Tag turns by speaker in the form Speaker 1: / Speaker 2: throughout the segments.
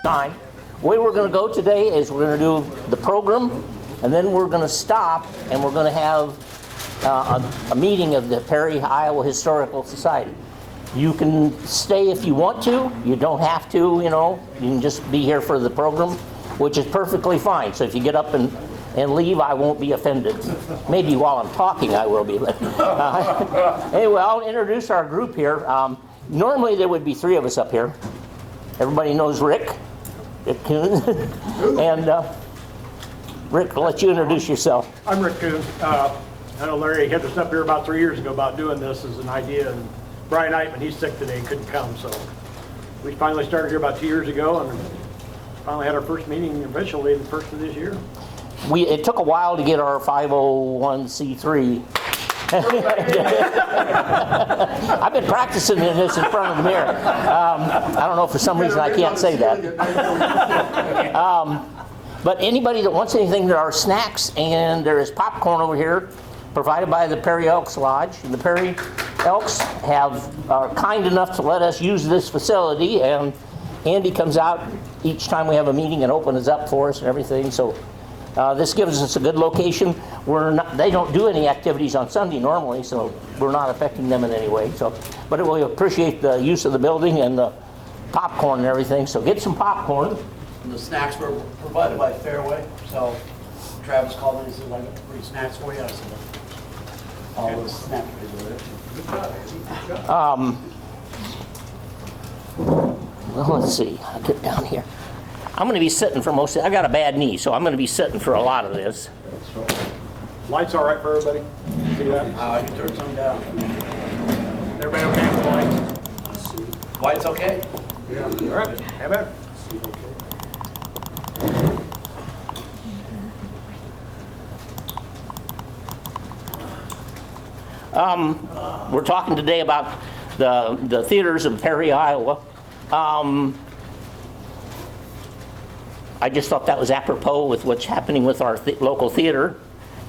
Speaker 1: time. The way we're going to go today is we're going to do the program, and then we're going to stop, and we're going to have a meeting of the Perry, Iowa Historical Society. You can stay if you want to. You don't have to, you know. You can just be here for the program, which is perfectly fine. So if you get up and leave, I won't be offended. Maybe while I'm talking, I will be. But, anyway, I'll introduce our group here. Normally, there would be three of us up here. Everybody knows Rick Kuhn. And Rick, I'll let you introduce yourself.
Speaker 2: I'm Rick Kuhn. I know Larry had us up here about 3 years ago about doing this as an idea. And Brian Eitman, he's sick today, couldn't come. So we finally started here about 2 years ago and finally had our first meeting eventually the first of this year.
Speaker 1: It took a while to get our 501c3. I've been practicing in this in front of the mirror. I don't know, for some reason I can't say that. But anybody that wants anything, there are snacks and there is popcorn over here provided by the Perry Elks Lodge. And the Perry Elks are kind enough to let us use this facility, and Andy comes out each time we have a meeting and opens up for us and everything. So this gives us a good location. They don't do any activities on Sunday normally, so we're not affecting them in any way. So, but we appreciate the use of the building and the popcorn and everything. So get some popcorn.
Speaker 3: And the snacks were provided by Fairway. So Travis called me and said, "I got free snacks for you." I said, "All those snacks are there."
Speaker 1: Well, let's see. I'll get down here. I'm going to be sitting for most of it. I got a bad knee, so I'm going to be sitting for a lot of this.
Speaker 2: Lights all right for everybody? See that?
Speaker 3: I can turn some down.
Speaker 2: Everybody okay with the lights?
Speaker 3: Lights okay?
Speaker 2: Yeah. All right. How about it?
Speaker 1: We're talking today about the theaters of Perry, Iowa. I just thought that was apropos with what's happening with our local theater.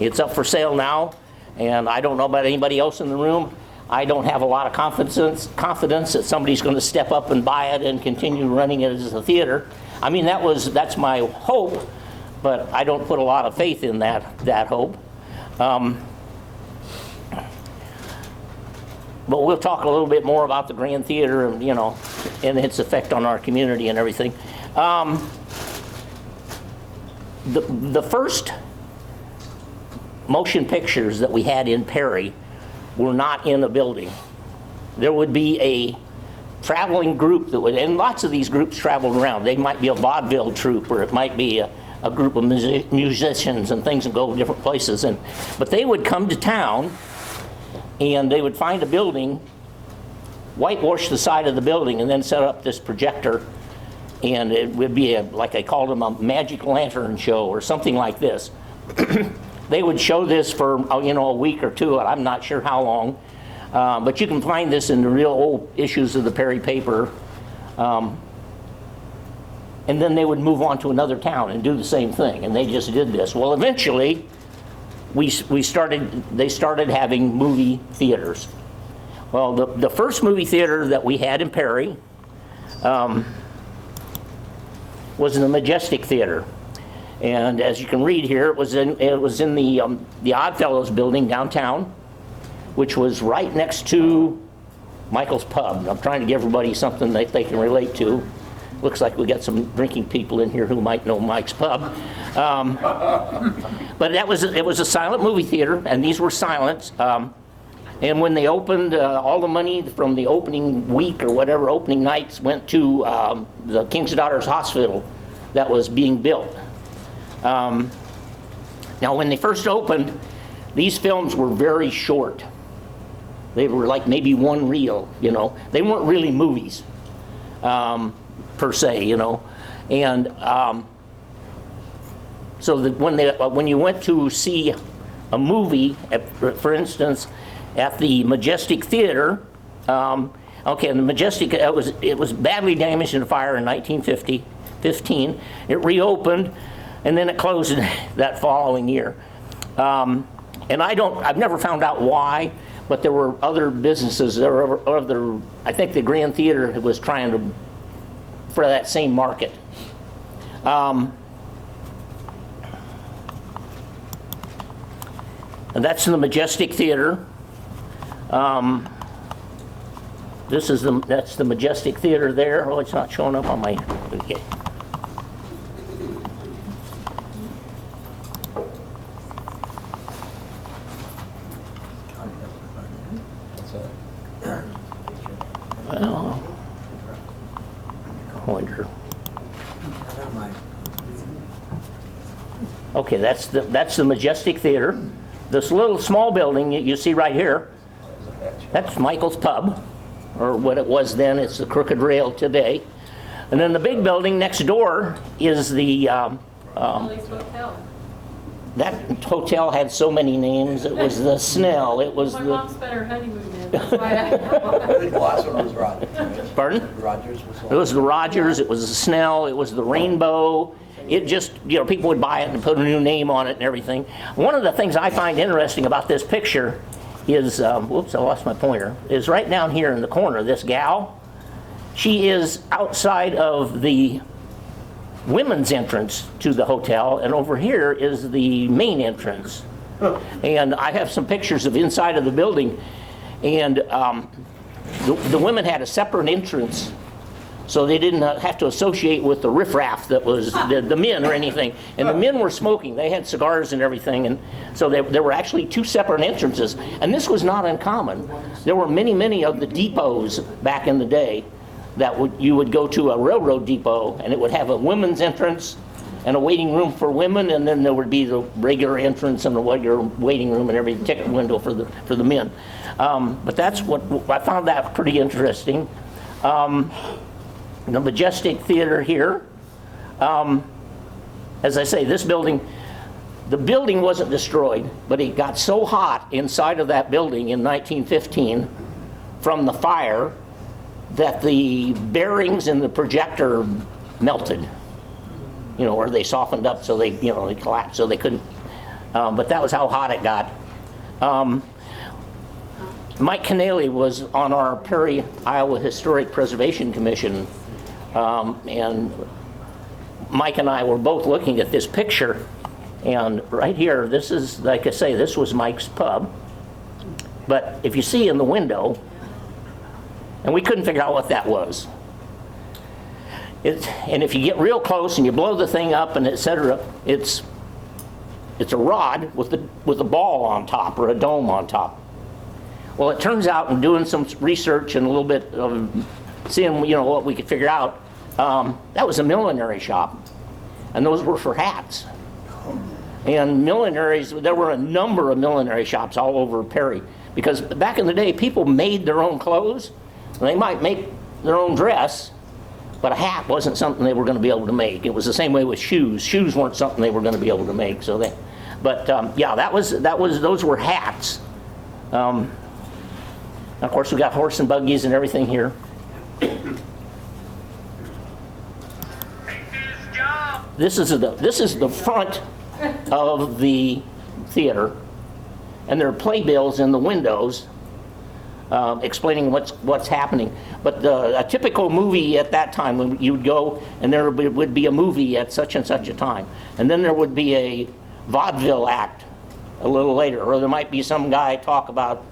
Speaker 1: It's up for sale now, and I don't know about anybody else in the room. I don't have a lot of confidence that somebody's going to step up and buy it and continue running it as a theater. I mean, that's my hope, but I don't put a lot of faith in that hope. But we'll talk a little bit more about the Grand Theater and, you know, and its effect on our community and everything. The first motion pictures that we had in Perry were not in a building. There would be a traveling group that would, and lots of these groups traveled around. They might be a vaudeville troupe, or it might be a group of musicians and things, and go different places. But they would come to town, and they would find a building, whitewash the side of the building, and then set up this projector, and it would be like I called them, a magic lantern show or something like this. They would show this for a week or two, and I'm not sure how long, but you can find this in the real old issues of the Perry paper. And then they would move on to another town and do the same thing, and they just did this. Well, eventually, they started having movie theaters. Well, the first movie theater that we had in Perry was in the Majestic Theater, and as you can read here, it was in the Oddfellows building downtown, which was right next to Michael's Pub. I'm trying to give everybody something that they can relate to. Looks like we got some drinking people in here who might know Mike's Pub. But it was a silent movie theater, and these were silent. And when they opened, all the money from the opening week or whatever, opening nights, went to the King's Daughters Hospital that was being built. Now, when they first opened, these films were very short. They were like maybe one reel, you know. They weren't really movies. Per se, you know, and so that when you went to see a movie, for instance, at the Majestic Theater, okay, and the Majestic, it was badly damaged in a fire in 1915. It reopened, and then it closed that following year. And I've never found out why, but there were other businesses. I think the Grand Theater was trying to for that same market. And that's the Majestic Theater. That's the Majestic Theater there. Oh, it's not showing up on my, okay. Well, I wonder. Okay, that's the Majestic Theater. This little small building you see right here, that's Michael's Pub, or what it was then. It's the Crooked Rail today. And then the big building next door is the
Speaker 4: Ollie's Hotel.
Speaker 1: that hotel had so many names. It was the Snell. It was
Speaker 4: My
Speaker 1: the
Speaker 4: mom spent her honeymoon there. That's why I know.
Speaker 3: The last one was Rogers.
Speaker 1: pardon.
Speaker 3: Rogers was
Speaker 1: It was the Rogers. It was the Snell. It was the Rainbow. It just, people would buy it and put a new name on it and everything. One of the things I find interesting about this picture is, whoops, I lost my pointer, is right down here in the corner, this gal. She is outside of the women's entrance to the hotel, and over here is the main entrance. And I have some pictures of inside of the building, and the women had a separate entrance, so they didn't have to associate with the riffraff that was the men or anything. And the men were smoking. They had cigars and everything, and so there were actually two separate entrances. And this was not uncommon. There were many, many of the depots back in the day that you would go to a railroad depot, and it would have a women's entrance and a waiting room for women, and then there would be the regular entrance and the regular waiting room and every ticket window for the men. But that's what I found that pretty interesting. The Majestic Theater here. As I say, this building, the building wasn't destroyed, but it got so hot inside of that building in 1915 from the fire that the bearings in the projector melted, or they softened up, so they collapsed, so they couldn't. But that was how hot it got. Mike Canale was on our Perry, Iowa Historic Preservation Commission, and Mike and I were both looking at this picture, and right here, this is, like I say, this was Mike's Pub. But if you see in the window, and we couldn't figure out what that was. And if you get real close and you blow the thing up and etc., it's a rod with a ball on top or a dome on top. Well, it turns out in doing some research and a little bit of seeing what we could figure out, that was a millinery shop, and those were for hats. And millineries, there were a number of millinery shops all over Perry, because back in the day, people made their own clothes. They might make their own dress, but a hat wasn't something they were going to be able to make. It was the same way with shoes. Shoes weren't something they were going to be able to make. So those were hats. Of course, we got horse and buggies and everything here. This is the front of the theater, and there are playbills in the windows explaining what's happening. But a typical movie at that time, when you would go and there would be a movie at such and such a time, and then there would be a vaudeville act a little later, or there might be some guy talk about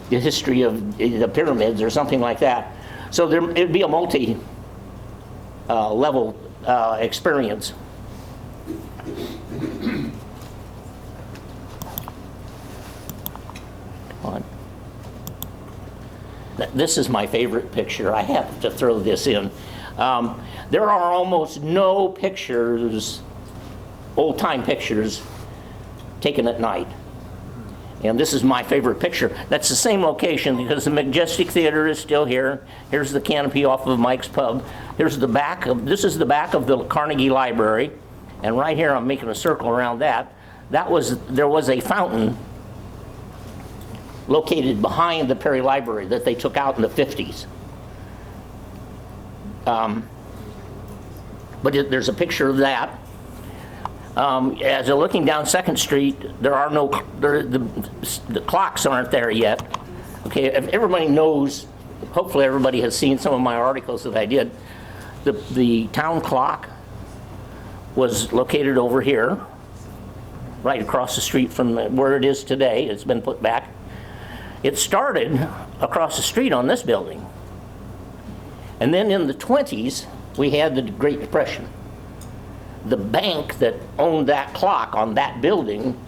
Speaker 1: the history of the pyramids or something like that. So it'd be a multi-level experience. Come on. This is my favorite picture. I have to throw this in. There are almost no pictures, old-time pictures, taken at night. And this is my favorite picture. That's the same location because the Majestic Theater is still here. Here's the canopy off of Mike's Pub. This is the back of the Carnegie Library. And right here, I'm making a circle around that. There was a fountain located behind the Perry Library that they took out in the 50s. There's a picture of that. As you're looking down 2nd Street, the clocks aren't there yet. Okay, if everybody knows, hopefully everybody has seen some of my articles that I did. the town clock was located over here, right across the street from where it is today. It's been put back. It started across the street on this building. And then in the 20s, we had the Great Depression. The bank that owned that clock on that building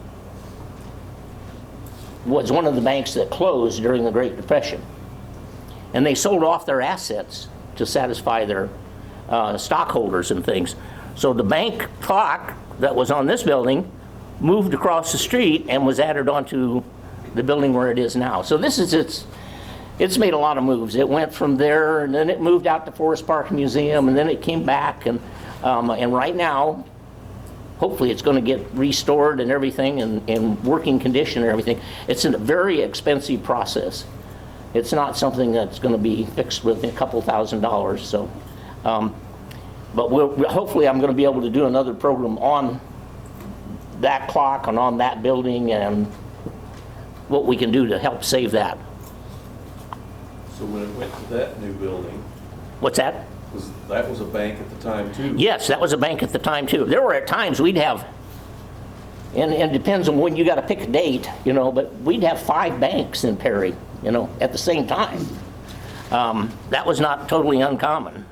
Speaker 1: was one of the banks that closed during the Great Depression. And they sold off their assets to satisfy their stockholders and things. So the bank clock that was on this building moved across the street and was added onto the building where it is now. So this is it's made a lot of moves. It went from there, and then it moved out to Forest Park Museum, and then it came back, and right now, hopefully it's going to get restored and everything, and in working condition and everything. It's a very expensive process. It's not something that's going to be fixed with a couple $1,000s. So, but hopefully I'm going to be able to do another program on that clock and on that building and what we can do to help save that.
Speaker 5: So when it went to that new building,
Speaker 1: What's that?
Speaker 5: that was a bank at the time too?
Speaker 1: Yes, that was a bank at the time too. There were at times we'd have, and it depends on when you got to pick a date, you know, but we'd have 5 banks in Perry, you know, at the same time. That was not totally uncommon.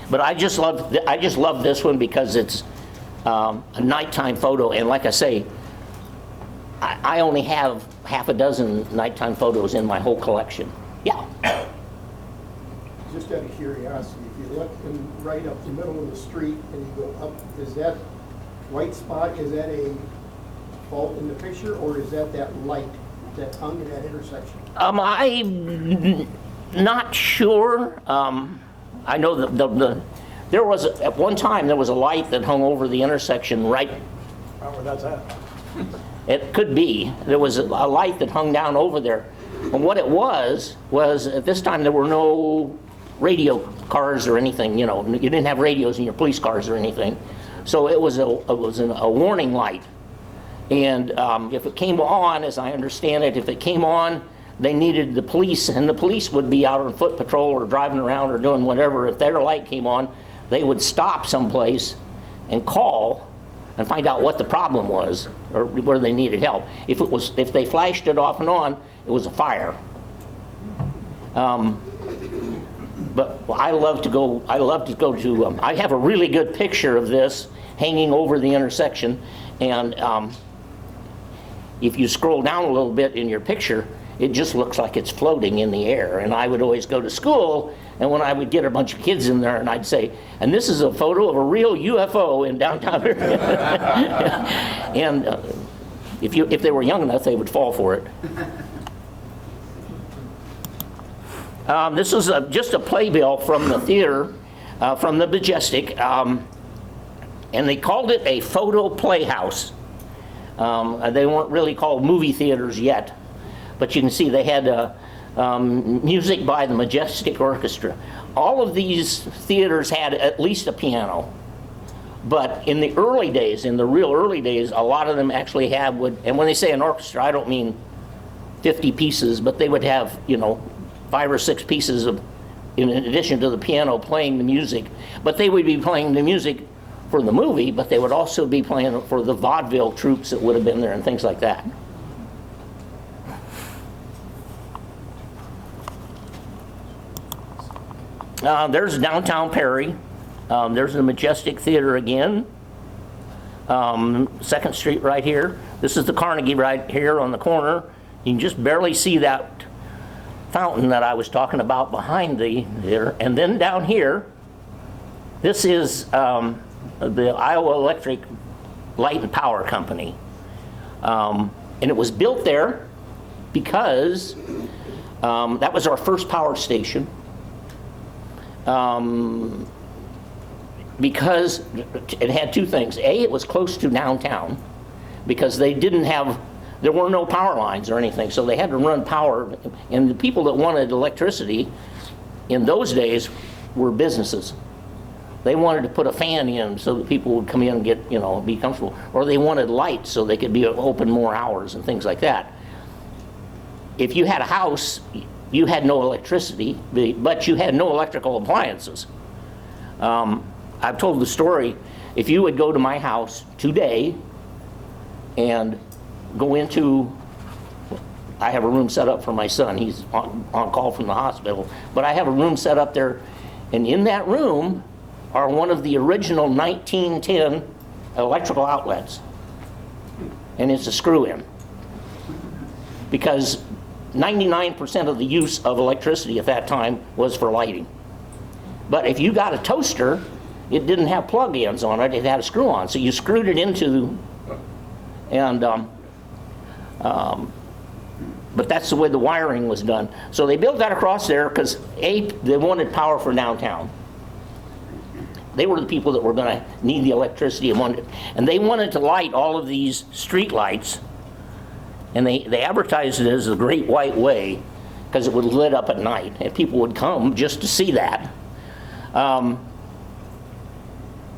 Speaker 1: But I just love this one because it's a nighttime photo, and like I say, I only have half a dozen nighttime photos in my whole collection. Yeah.
Speaker 6: Just out of curiosity, if you look right up the middle of the street and you go up, is that white spot, is that a fault in the picture, or is that light that hung in that intersection?
Speaker 1: I'm not sure. I know that there was, at one time, there was a light that hung over the intersection right.
Speaker 2: Right where that's at.
Speaker 1: It could be. There was a light that hung down over there. And what it was at this time there were no radio cars or anything, you know. You didn't have radios in your police cars or anything. So it was a warning light. And if it came on, as I understand it, if it came on, they needed the police, and the police would be out on foot patrol or driving around or doing whatever. If their light came on, they would stop someplace and call and find out what the problem was or where they needed help. If they flashed it off and on, it was a fire. But I love to go to, I have a really good picture of this hanging over the intersection, and if you scroll down a little bit in your picture, it just looks like it's floating in the air. And I would always go to school, and when I would get a bunch of kids in there, and I'd say, and this is a photo of a real UFO in downtown area. And if they were young enough, they would fall for it. This is just a playbill from the theater, from the Majestic, and they called it a photo playhouse. They weren't really called movie theaters yet, but you can see they had music by the Majestic Orchestra. All of these theaters had at least a piano, but in the early days, in the real early days, a lot of them actually and when they say an orchestra, I don't mean 50 pieces, but they would have, you know, 5 or 6 pieces in addition to the piano playing the music. But they would be playing the music for the movie, but they would also be playing for the vaudeville troops that would have been there and things like that. There's downtown Perry. There's the Majestic Theater again. 2nd Street right here. This is the Carnegie right here on the corner. You can just barely see that fountain that I was talking about behind there. And then down here, this is the Iowa Electric Light and Power Company. And it was built there because that was our first power station. Because it had 2 things. A, it was close to downtown because there were no power lines or anything, so they had to run power. And the people that wanted electricity in those days were businesses. They wanted to put a fan in so that people would come in and get, you know, be comfortable. Or they wanted lights so they could be open more hours and things like that. If you had a house, you had no electricity, but you had no electrical appliances. I've told the story, if you would go to my house today and go into, I have a room set up for my son, he's on call from the hospital, but I have a room set up there, and in that room are one of the original 1910 electrical outlets. And it's a screw-in. Because 99% of the use of electricity at that time was for lighting. But if you got a toaster, it didn't have plug-ins on it, it had a screw-on. So you screwed it into, and, but that's the way the wiring was done. So they built that across there because they wanted power for downtown. They were the people that were going to need the electricity and they wanted to light all of these street lights, and they advertised it as the Great White Way because it was lit up at night and people would come just to see that. And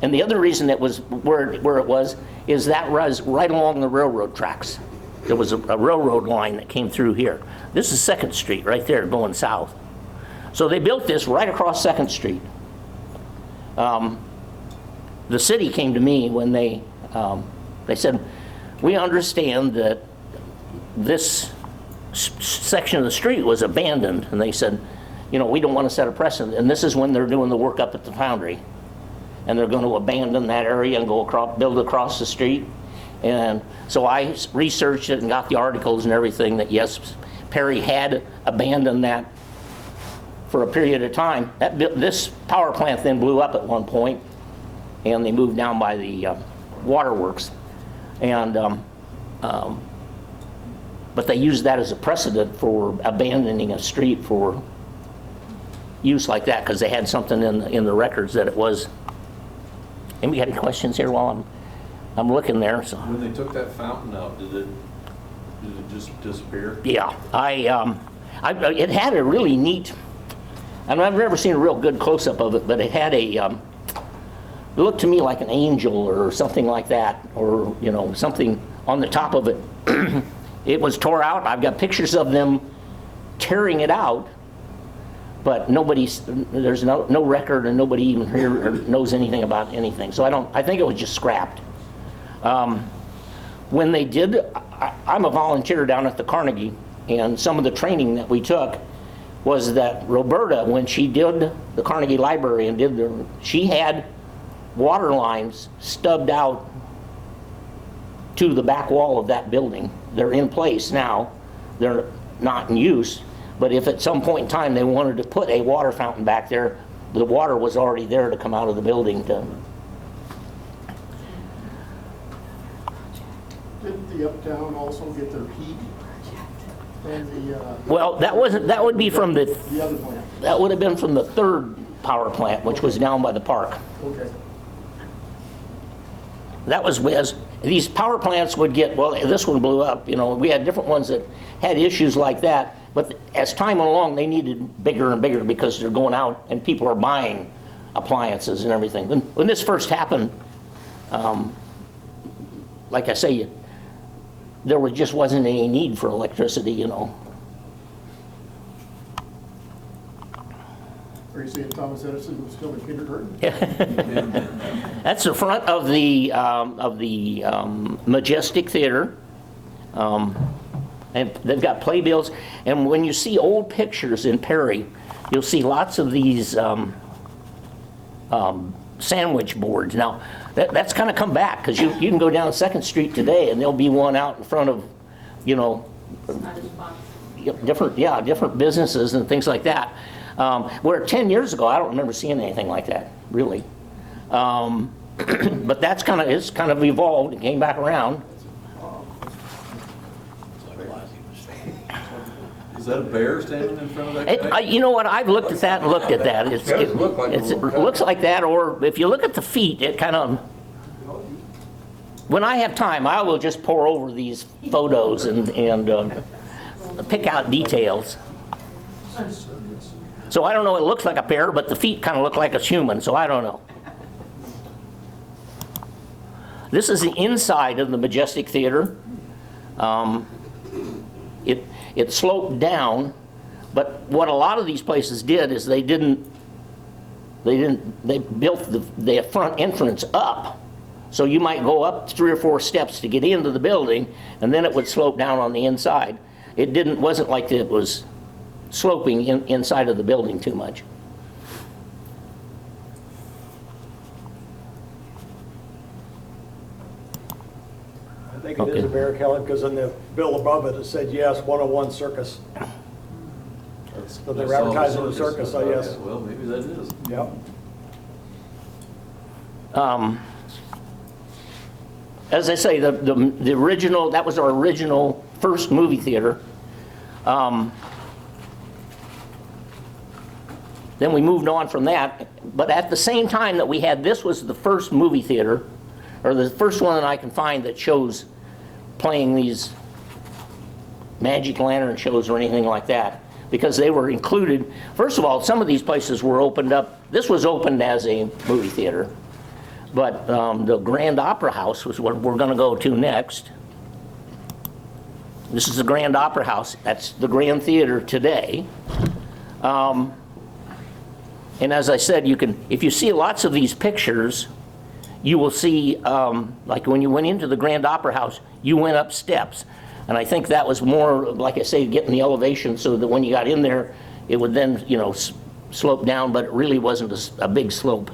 Speaker 1: the other reason it was where it was is that was right along the railroad tracks. There was a railroad line that came through here. This is 2nd Street right there going south. So they built this right across 2nd Street. The city came to me when they said, we understand that this section of the street was abandoned, and they said, you know, we don't want to set a precedent, and this is when they're doing the work up at the foundry, and they're going to abandon that area and go across, build across the street. And so I researched it and got the articles and everything that yes, Perry had abandoned that for a period of time. This power plant then blew up at one point, and they moved down by the waterworks. And but they used that as a precedent for abandoning a street for use like that because they had something in the records that it was. Anybody got any questions here while I'm looking there? So.
Speaker 5: When they took that fountain out, did it just disappear?
Speaker 1: Yeah, it had a really neat. And I've never seen a real good close-up of it, but it had it looked to me like an angel or something like that, or, you know, something on the top of it. It was tore out. I've got pictures of them tearing it out, but there's no record, and nobody even here knows anything about anything. So I think it was just scrapped. When they did, I'm a volunteer down at the Carnegie, and some of the training that we took was that Roberta, when she did the Carnegie Library and she had water lines stubbed out to the back wall of that building. They're in place now. They're not in use. But if at some point in time they wanted to put a water fountain back there, the water was already there to come out of the building to.
Speaker 6: Didn't the Uptown also get their heat from the?
Speaker 1: Well, that would be from
Speaker 6: the other plant.
Speaker 1: that would have been from the 3rd power plant, which was down by the park.
Speaker 6: Okay.
Speaker 1: That was as these power plants would get, well, this one blew up, you know, we had different ones that had issues like that, but as time went along, they needed bigger and bigger because they're going out and people are buying appliances and everything. When this first happened, like I say, there just wasn't any need for electricity, you know.
Speaker 6: Are you saying Thomas Edison was still in kindergarten?
Speaker 1: That's the front of the Majestic Theater. And they've got playbills. And when you see old pictures in Perry, you'll see lots of these sandwich boards. Now, that's kind of come back because you can go down 2nd Street today and there'll be one out in front of, you know, different businesses and things like that. Where 10 years ago, I don't remember seeing anything like that, really. But it's kind of evolved and came back around.
Speaker 5: Is that a bear standing in front of that guy?
Speaker 1: You know what? I've looked at that and looked at that. It looks like that, or if you look at the feet, it kind of. When I have time, I will just pore over these photos and pick out details. So I don't know. It looks like a bear, but the feet kind of look like a human. So I don't know. This is the inside of the Majestic Theater. It sloped down, but what a lot of these places did is they didn't They built the front entrance up. So you might go up 3 or 4 steps to get into the building, and then it would slope down on the inside. Wasn't like it was sloping inside of the building too much.
Speaker 2: I think it is
Speaker 1: Okay.
Speaker 2: a Bear Kelly, because in the bill above it, it said, yes, 101 Circus. So they're advertising the circus, I guess.
Speaker 5: Well, maybe that is.
Speaker 2: Yep.
Speaker 1: As I say, the original, that was our original first movie theater. Then we moved on from that, but at the same time that we had, this was the first movie theater, or the first one that I can find that shows playing these magic lantern shows or anything like that, because they were included. First of all, some of these places were opened up. This was opened as a movie theater, but the Grand Opera House was what we're going to go to next. This is the Grand Opera House. That's the Grand Theater today. And as I said, you can, if you see lots of these pictures, you will see, like when you went into the Grand Opera House, you went up steps. And I think that was more, like I say, getting the elevation so that when you got in there, it would then, slope down, but it really wasn't a big slope.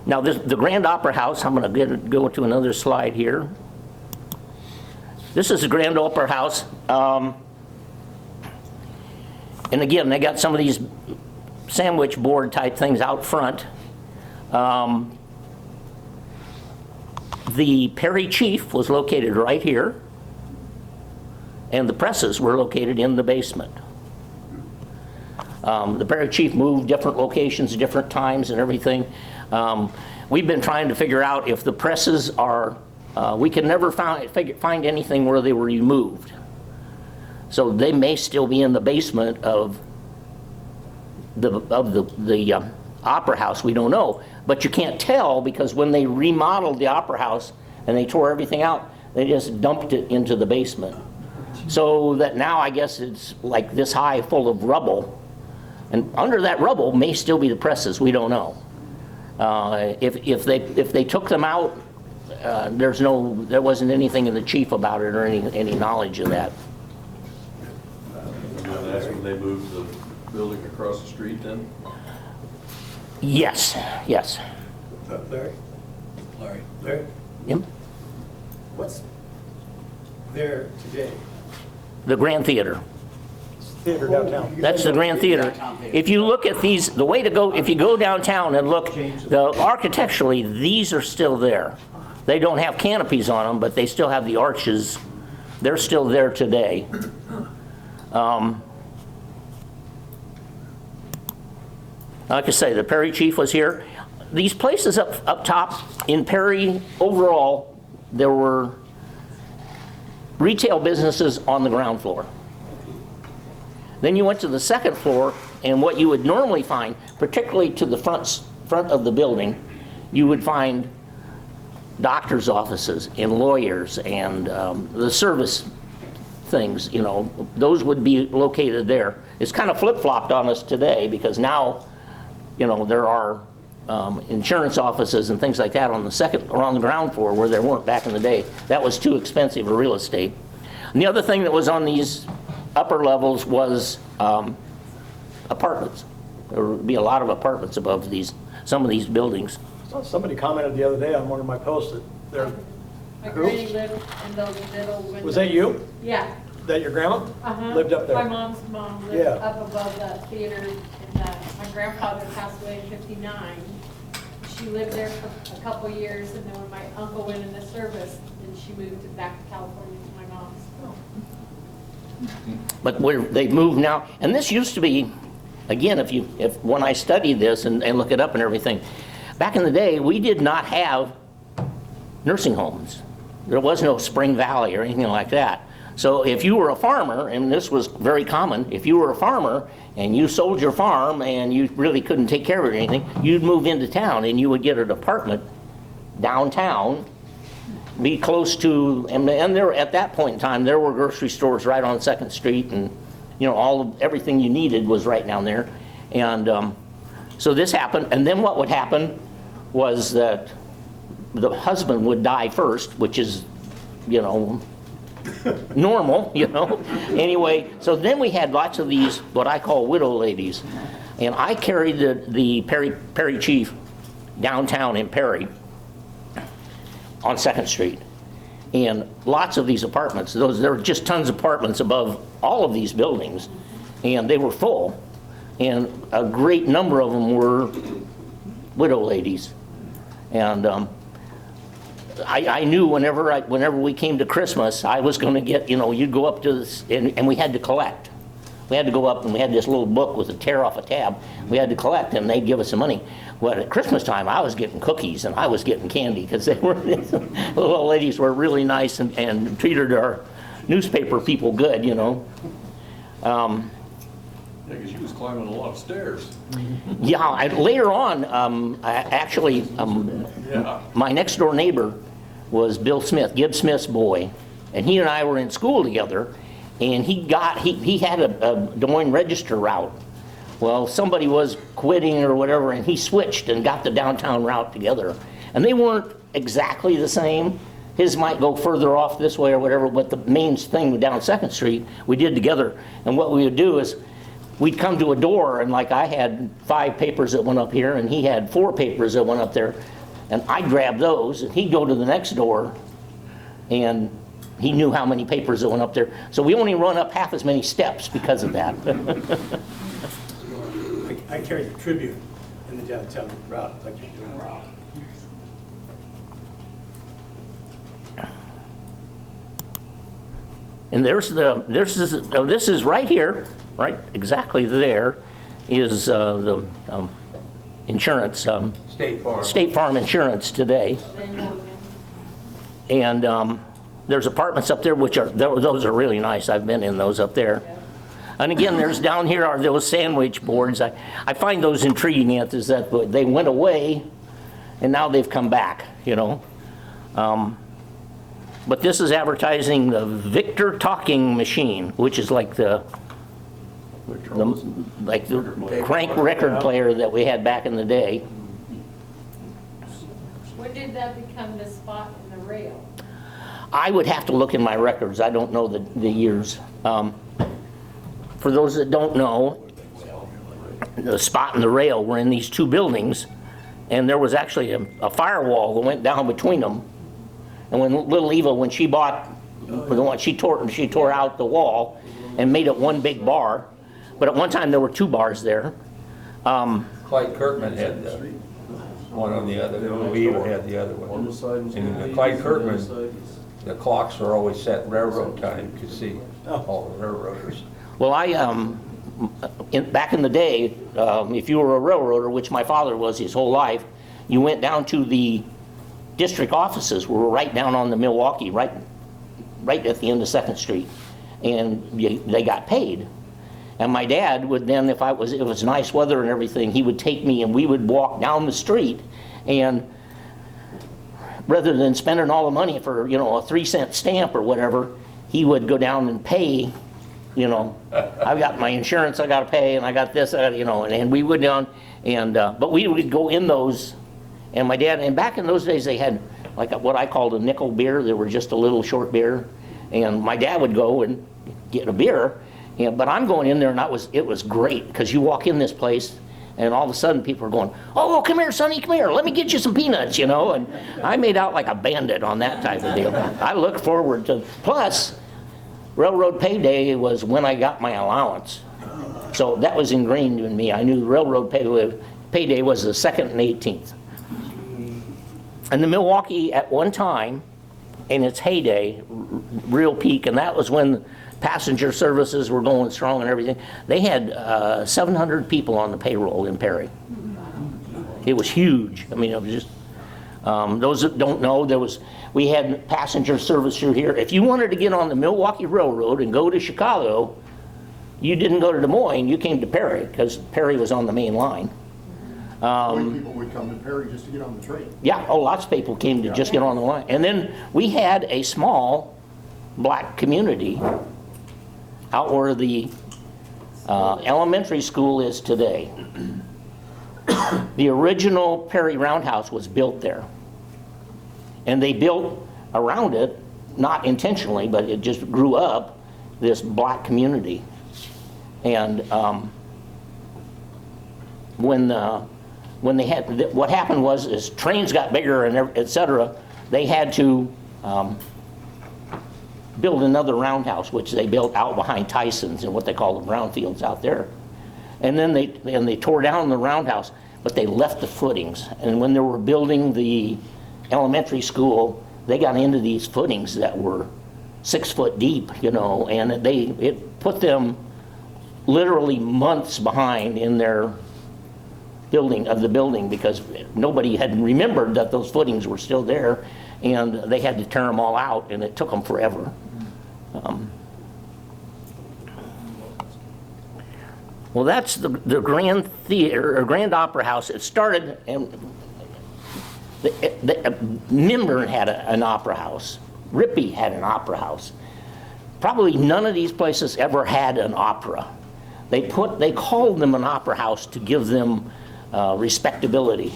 Speaker 1: Now, the Grand Opera House, I'm going to go to another slide here. This is the Grand Opera House. And again, they got some of these sandwich board type things out front. The Perry Chief was located right here, and the presses were located in the basement. The Perry Chief moved different locations, different times and everything. We've been trying to figure out if the presses are, we can never find anything where they were removed. So they may still be in the basement of the Opera House, we don't know. But you can't tell, because when they remodeled the Opera House and they tore everything out, they just dumped it into the basement. So that now I guess it's like this high full of rubble. And under that rubble may still be the presses, we don't know. If they took them out, there wasn't anything in the chief about it or any knowledge of that.
Speaker 5: That's when they moved the building across the street then?
Speaker 1: Yes.
Speaker 3: Larry?
Speaker 1: Yep.
Speaker 6: What's there today?
Speaker 1: The Grand Theater.
Speaker 2: Theater downtown.
Speaker 1: That's the Grand Theater. If you look at these, the way to go, if you go downtown and look, architecturally, these are still there. They don't have canopies on them, but they still have the arches. They're still there today. Like I say, the Perry Chief was here. These places up top in Perry, overall, there were retail businesses on the ground floor. Then you went to the second floor, and what you would normally find, particularly to the front of the building, you would find doctors' offices and lawyers and the service things, those would be located there. It's kind of flip-flopped on us today, because now, there are insurance offices and things like that on the second or on the ground floor where there weren't back in the day. That was too expensive for real estate. And the other thing that was on these upper levels was apartments. There would be a lot of apartments above some of these buildings.
Speaker 2: Somebody commented the other day on one of my posts that they're,
Speaker 4: My granny lived in those middle windows.
Speaker 2: was that you?
Speaker 4: Yeah.
Speaker 2: That your grandma?
Speaker 4: Uh-huh.
Speaker 2: Lived up there?
Speaker 4: My mom's mom lived
Speaker 2: Yeah.
Speaker 4: up above that theater, and my grandfather passed away in '59. She lived there for a couple years, and then when my uncle went into service, then she moved back to California to my mom's.
Speaker 1: But they've moved now, and this used to be, again, when I studied this and look it up and everything, back in the day, we did not have nursing homes. There was no Spring Valley or anything like that. So if you were a farmer, and this was very common, if you were a farmer and you sold your farm and you really couldn't take care of it or anything, you'd move into town and you would get an apartment downtown, be close to, and there at that point in time, there were grocery stores right on 2nd Street, and you know, everything you needed was right down there. And so this happened, and then what would happen was that the husband would die first, which is, you know, normal, you know. Anyway, so then we had lots of these, what I call widow ladies. And I carried the Perry Chief downtown in Perry on 2nd Street. And lots of these apartments, there were just tons of apartments above all of these buildings, and they were full. And a great number of them were widow ladies. And I knew whenever we came to Christmas, I was going to get, you know, you'd go up to this, and we had to collect. We had to go up, and we had this little book with a tear off a tab. We had to collect, and they'd give us some money. Well, at Christmas time, I was getting cookies, and I was getting candy, because they were, the little ladies were really nice and treated our newspaper people good, you know.
Speaker 5: Yeah, because you was climbing a lot of stairs.
Speaker 1: Yeah, later on,
Speaker 5: Yeah.
Speaker 1: my next door neighbor was Bill Smith, Gibb Smith's boy, and he and I were in school together, and he had a Des Moines Register route. Well, somebody was quitting or whatever, and he switched and got the downtown route together. And they weren't exactly the same. His might go further off this way or whatever, but the main thing down 2nd Street, we did together. And what we would do is, we'd come to a door, and like I had 5 papers that went up here, and he had 4 papers that went up there, and I'd grab those, and he'd go to the next door, and he knew how many papers that went up there. So we only run up half as many steps because of that.
Speaker 3: I carry the Tribune in the downtown route, like you're doing now.
Speaker 1: And this is right here, right exactly there, is the insurance, State Farm Insurance today. And there's apartments up there, which those are really nice. I've been in those up there. And again, there's down here are those sandwich boards. I find those intriguing, is that they went away and now they've come back, you know. But this is advertising the Victor talking machine, which is like the crank record player that we had back in the day.
Speaker 4: When did that become the spot in the rail?
Speaker 1: I would have to look in my records. I don't know the years. For those that don't know, the spot and the rail were in these 2 buildings, and there was actually a firewall that went down between them. And when little Eva, when she bought the one, she tore out the wall and made it one big bar. But at one time there were 2 bars there.
Speaker 7: Clyde Kirkman had the one on the other, we even had the other one. And Clyde Kirkman, the clocks were always set railroad time, you could see all the railroaders.
Speaker 1: Well, back in the day, if you were a railroader, which my father was his whole life, you went down to the district offices, were right down on the Milwaukee, right at the end of 2nd Street, and they got paid. And my dad would then, if it was nice weather and everything, he would take me and we would walk down the street, and rather than spending all the money for, you know, a 3-cent stamp or whatever, he would go down and pay, you know, I've got my insurance I got to pay, and I got this, you know, and we would down, and but we would go in those, and my dad, and back in those days they had like what I called a nickel beer. They were just a little short beer, and my dad would go and get a beer, but I'm going in there, and it was great, because you walk in this place, and all of a sudden people are going, oh, come here, Sonny, come here, let me get you some peanuts, you know, and I made out like a bandit on that type of deal. I looked forward to, plus, railroad payday was when I got my allowance. So that was ingrained in me. I knew railroad payday was the 2nd and 18th. And the Milwaukee at one time, in its heyday, real peak, and that was when passenger services were going strong and everything, they had 700 people on the payroll in Perry. It was huge. I mean, it was just, those that don't know, we had passenger service through here. If you wanted to get on the Milwaukee Railroad and go to Chicago, you didn't go to Des Moines, you came to Perry, because Perry was on the main line.
Speaker 6: People would come to Perry just to get on the train.
Speaker 1: Yeah, lots of people came to just get on the line. And then we had a small black community out where the elementary school is today. The original Perry Roundhouse was built there. And they built around it, not intentionally, but it just grew up, this black community. And when they had, what happened was, as trains got bigger and et cetera, they had to build another roundhouse, which they built out behind Tyson's in what they call the brownfields out there. And then they tore down the roundhouse, but they left the footings. And when they were building the elementary school, they got into these footings that were 6 foot deep, you know, and it put them literally months behind in their building of the building, because nobody had remembered that those footings were still there, and they had to tear them all out, and it took them forever. Well, that's the Grand Theater, or Grand Opera House. It started, and Minburn had an opera house. Rippey had an opera house. Probably none of these places ever had an opera. They called them an opera house to give them respectability.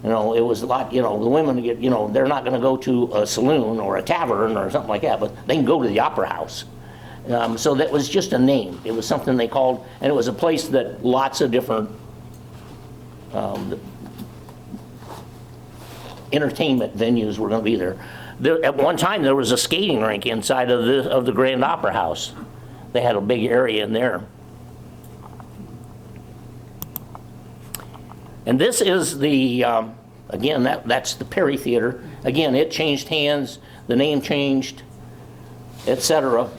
Speaker 1: You know, it was a lot, you know, the women get, you know, they're not going to go to a saloon or a tavern or something like that, but they can go to the opera house. So that was just a name. It was something they called, and it was a place that lots of different entertainment venues were going to be there. At one time, there was a skating rink inside of the Grand Opera House. They had a big area in there. And this is the, again, that's the Perry Theater. Again, it changed hands, the name changed, etc.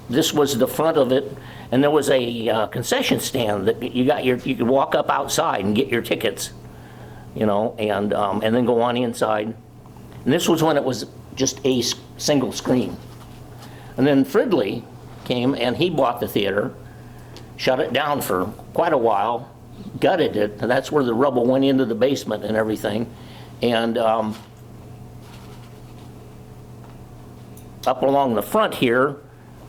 Speaker 1: This was the front of it, and there was a concession stand that you could walk up outside and get your tickets, you know, and then go on inside. And this was when it was just a single screen. And then Fridley came and he bought the theater, shut it down for quite a while, gutted it, and that's where the rubble went into the basement and everything. And up along the front here,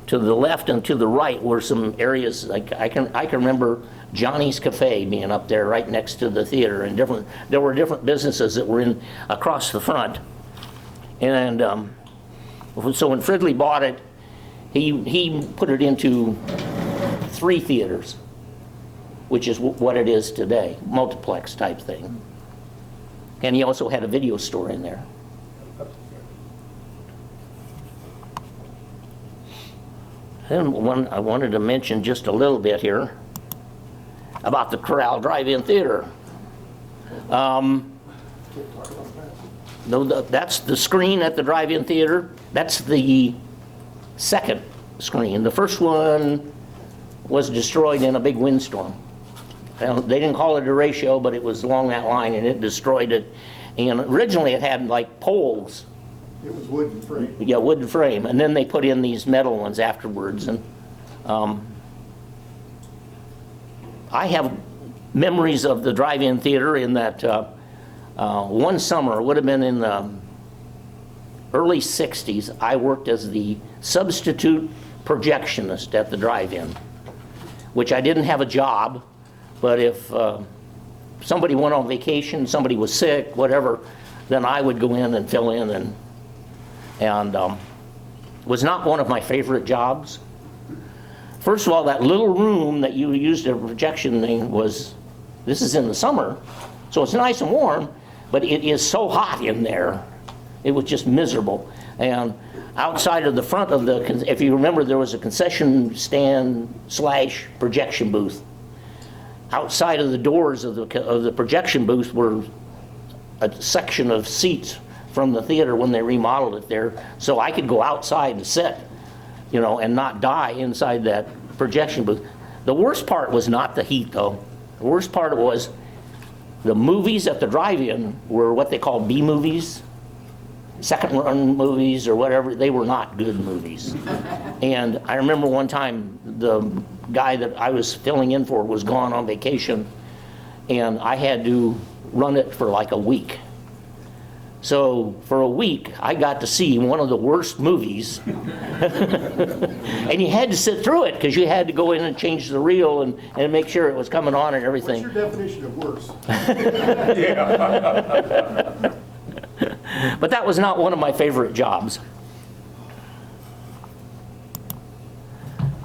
Speaker 1: to the left and to the right were some areas, like I can remember Johnny's Cafe being up there right next to the theater, and there were different businesses that were in across the front. And so when Fridley bought it, he put it into 3 theaters, which is what it is today, multiplex type thing. And he also had a video store in there. And one I wanted to mention just a little bit here about the Corral Drive-In Theater. That's the screen at the Drive-In Theater. That's the second screen. The first one was destroyed in a big windstorm. They didn't call it a ratio, but it was along that line, and it destroyed it. And originally it had like poles.
Speaker 6: It was wooden frame.
Speaker 1: Yeah, wooden frame, and then they put in these metal ones afterwards. And I have memories of the Drive-In Theater in that one summer, it would have been in the early 60s, I worked as the substitute projectionist at the Drive-In, which I didn't have a job, but if somebody went on vacation, somebody was sick, whatever, then I would go in and fill in, and was not one of my favorite jobs. First of all, that little room that you used a projection thing this is in the summer, so it's nice and warm, but it is so hot in there. It was just miserable. And outside of the front of if you remember, there was a concession stand / projection booth. Outside of the doors of the projection booth were a section of seats from the theater when they remodeled it there, so I could go outside and sit, you know, and not die inside that projection booth. The worst part was not the heat, though. The worst part was the movies at the Drive-In were what they call B movies, second run movies or whatever. They were not good movies. And I remember one time the guy that I was filling in for was gone on vacation, and I had to run it for like a week. So for a week, I got to see one of the worst movies. And you had to sit through it because you had to go in and change the reel and make sure it was coming on and
Speaker 6: What's
Speaker 1: everything.
Speaker 6: your definition of worse?
Speaker 1: But that was not one of my favorite jobs.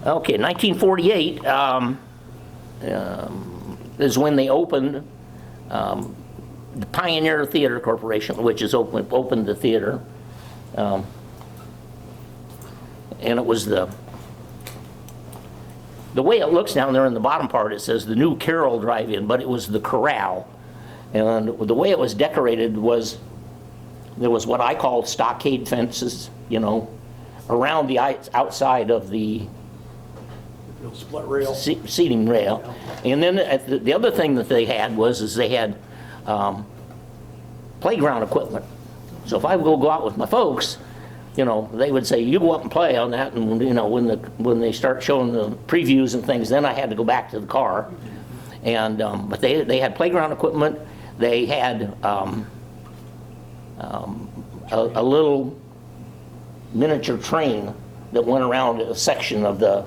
Speaker 1: Okay, 1948 is when they opened the Pioneer Theater Corporation, which is opened the theater. And it was the way it looks down there in the bottom part, it says the New Carroll Drive-In, but it was the Corral. And the way it was decorated was, there was what I call stockade fences, you know, around the outside of the
Speaker 2: You'll split rail.
Speaker 1: seating rail. And then the other thing that they had was they had playground equipment. So if I would go out with my folks, you know, they would say, you go up and play on that, and you know, when they start showing the previews and things, then I had to go back to the car. And but they had playground equipment. They had a little miniature train that went around a section of the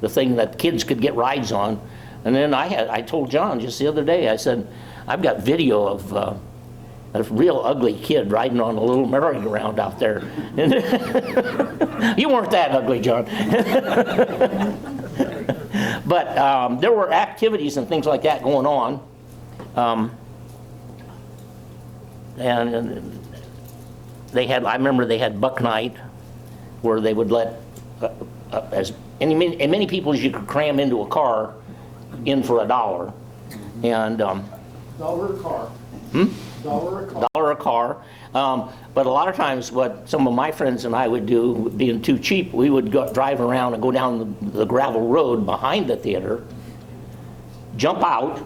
Speaker 1: thing that kids could get rides on. And then I told John just the other day, I said, I've got video of a real ugly kid riding on a little merry-go-round out there. You weren't that ugly, John. But there were activities and things like that going on. And they had, I remember they had Buck Night, where they would let as many people as you could cram into a car in for $1. And
Speaker 6: Dollar a car. Dollar a car.
Speaker 1: $1 a car. But a lot of times what some of my friends and I would do, being too cheap, we would drive around and go down the gravel road behind the theater, jump out,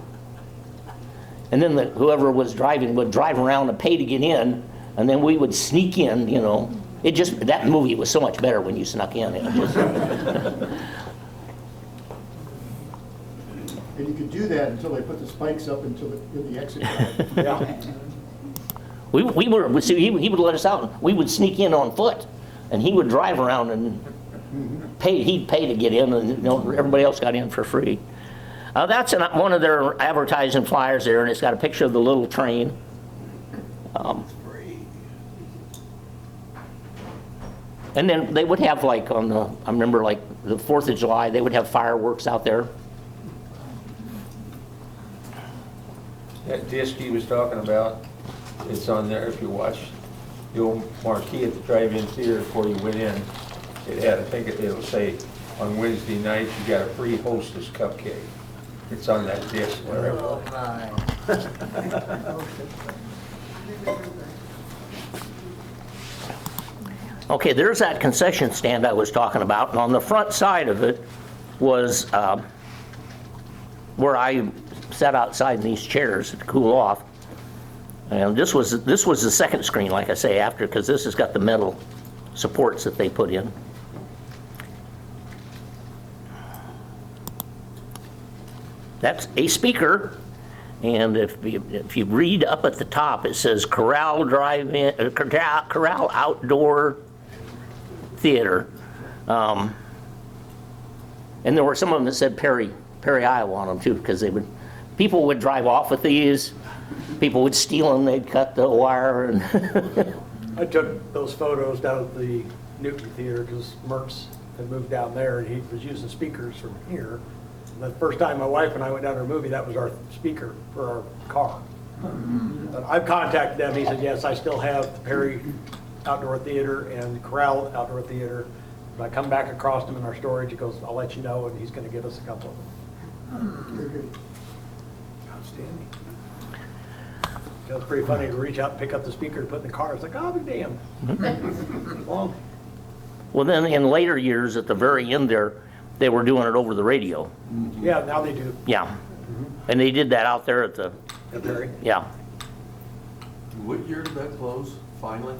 Speaker 1: and then whoever was driving would drive around and pay to get in, and then we would sneak in, you know. That movie was so much better when you snuck in. It just,
Speaker 6: And you could do that until they put the spikes up in the exit ramp.
Speaker 2: Yeah.
Speaker 1: he would let us out. We would sneak in on foot, and he would drive around and he'd pay to get in, and you know, everybody else got in for free. That's one of their advertising flyers there, and it's got a picture of the little train. And then they would have like I remember like the 4th of July, they would have fireworks out there.
Speaker 7: That disc he was talking about, it's on there if you watch the old marquee at the drive-in theater before you went in. It had, I think it'll say, on Wednesday nights, you got a free Hostess cupcake. It's on that disc, whatever.
Speaker 1: Okay, there's that concession stand I was talking about, and on the front side of it was where I sat outside in these chairs to cool off. And this was the second screen, like I say, after, because this has got the metal supports that they put in. That's a speaker, and if you read up at the top, it says Corral Drive-In, Corral Outdoor Theater. And there were some of them that said Perry, Iowa on them too, because people would drive off with these, people would steal them, they'd cut the wire. And
Speaker 2: I took those photos down at the Newton Theater because Mertz had moved down there and he was using speakers from here. And the first time my wife and I went down to a movie, that was our speaker for our car. But I've contacted them. He said, yes, I still have the Perry Outdoor Theater and Corral Outdoor Theater. If I come back across them in our storage, he goes, I'll let you know, and he's going to give us a couple of them.
Speaker 6: Very good.
Speaker 2: Outstanding. It was pretty funny to reach out and pick up the speaker and put in the car. It's like, oh, be damned. Well,
Speaker 1: well, then in later years, at the very end there, they were doing it over the radio.
Speaker 2: yeah, now they do.
Speaker 1: Yeah. And they did that out there at the,
Speaker 2: at Perry.
Speaker 1: yeah.
Speaker 5: What year did that close, finally?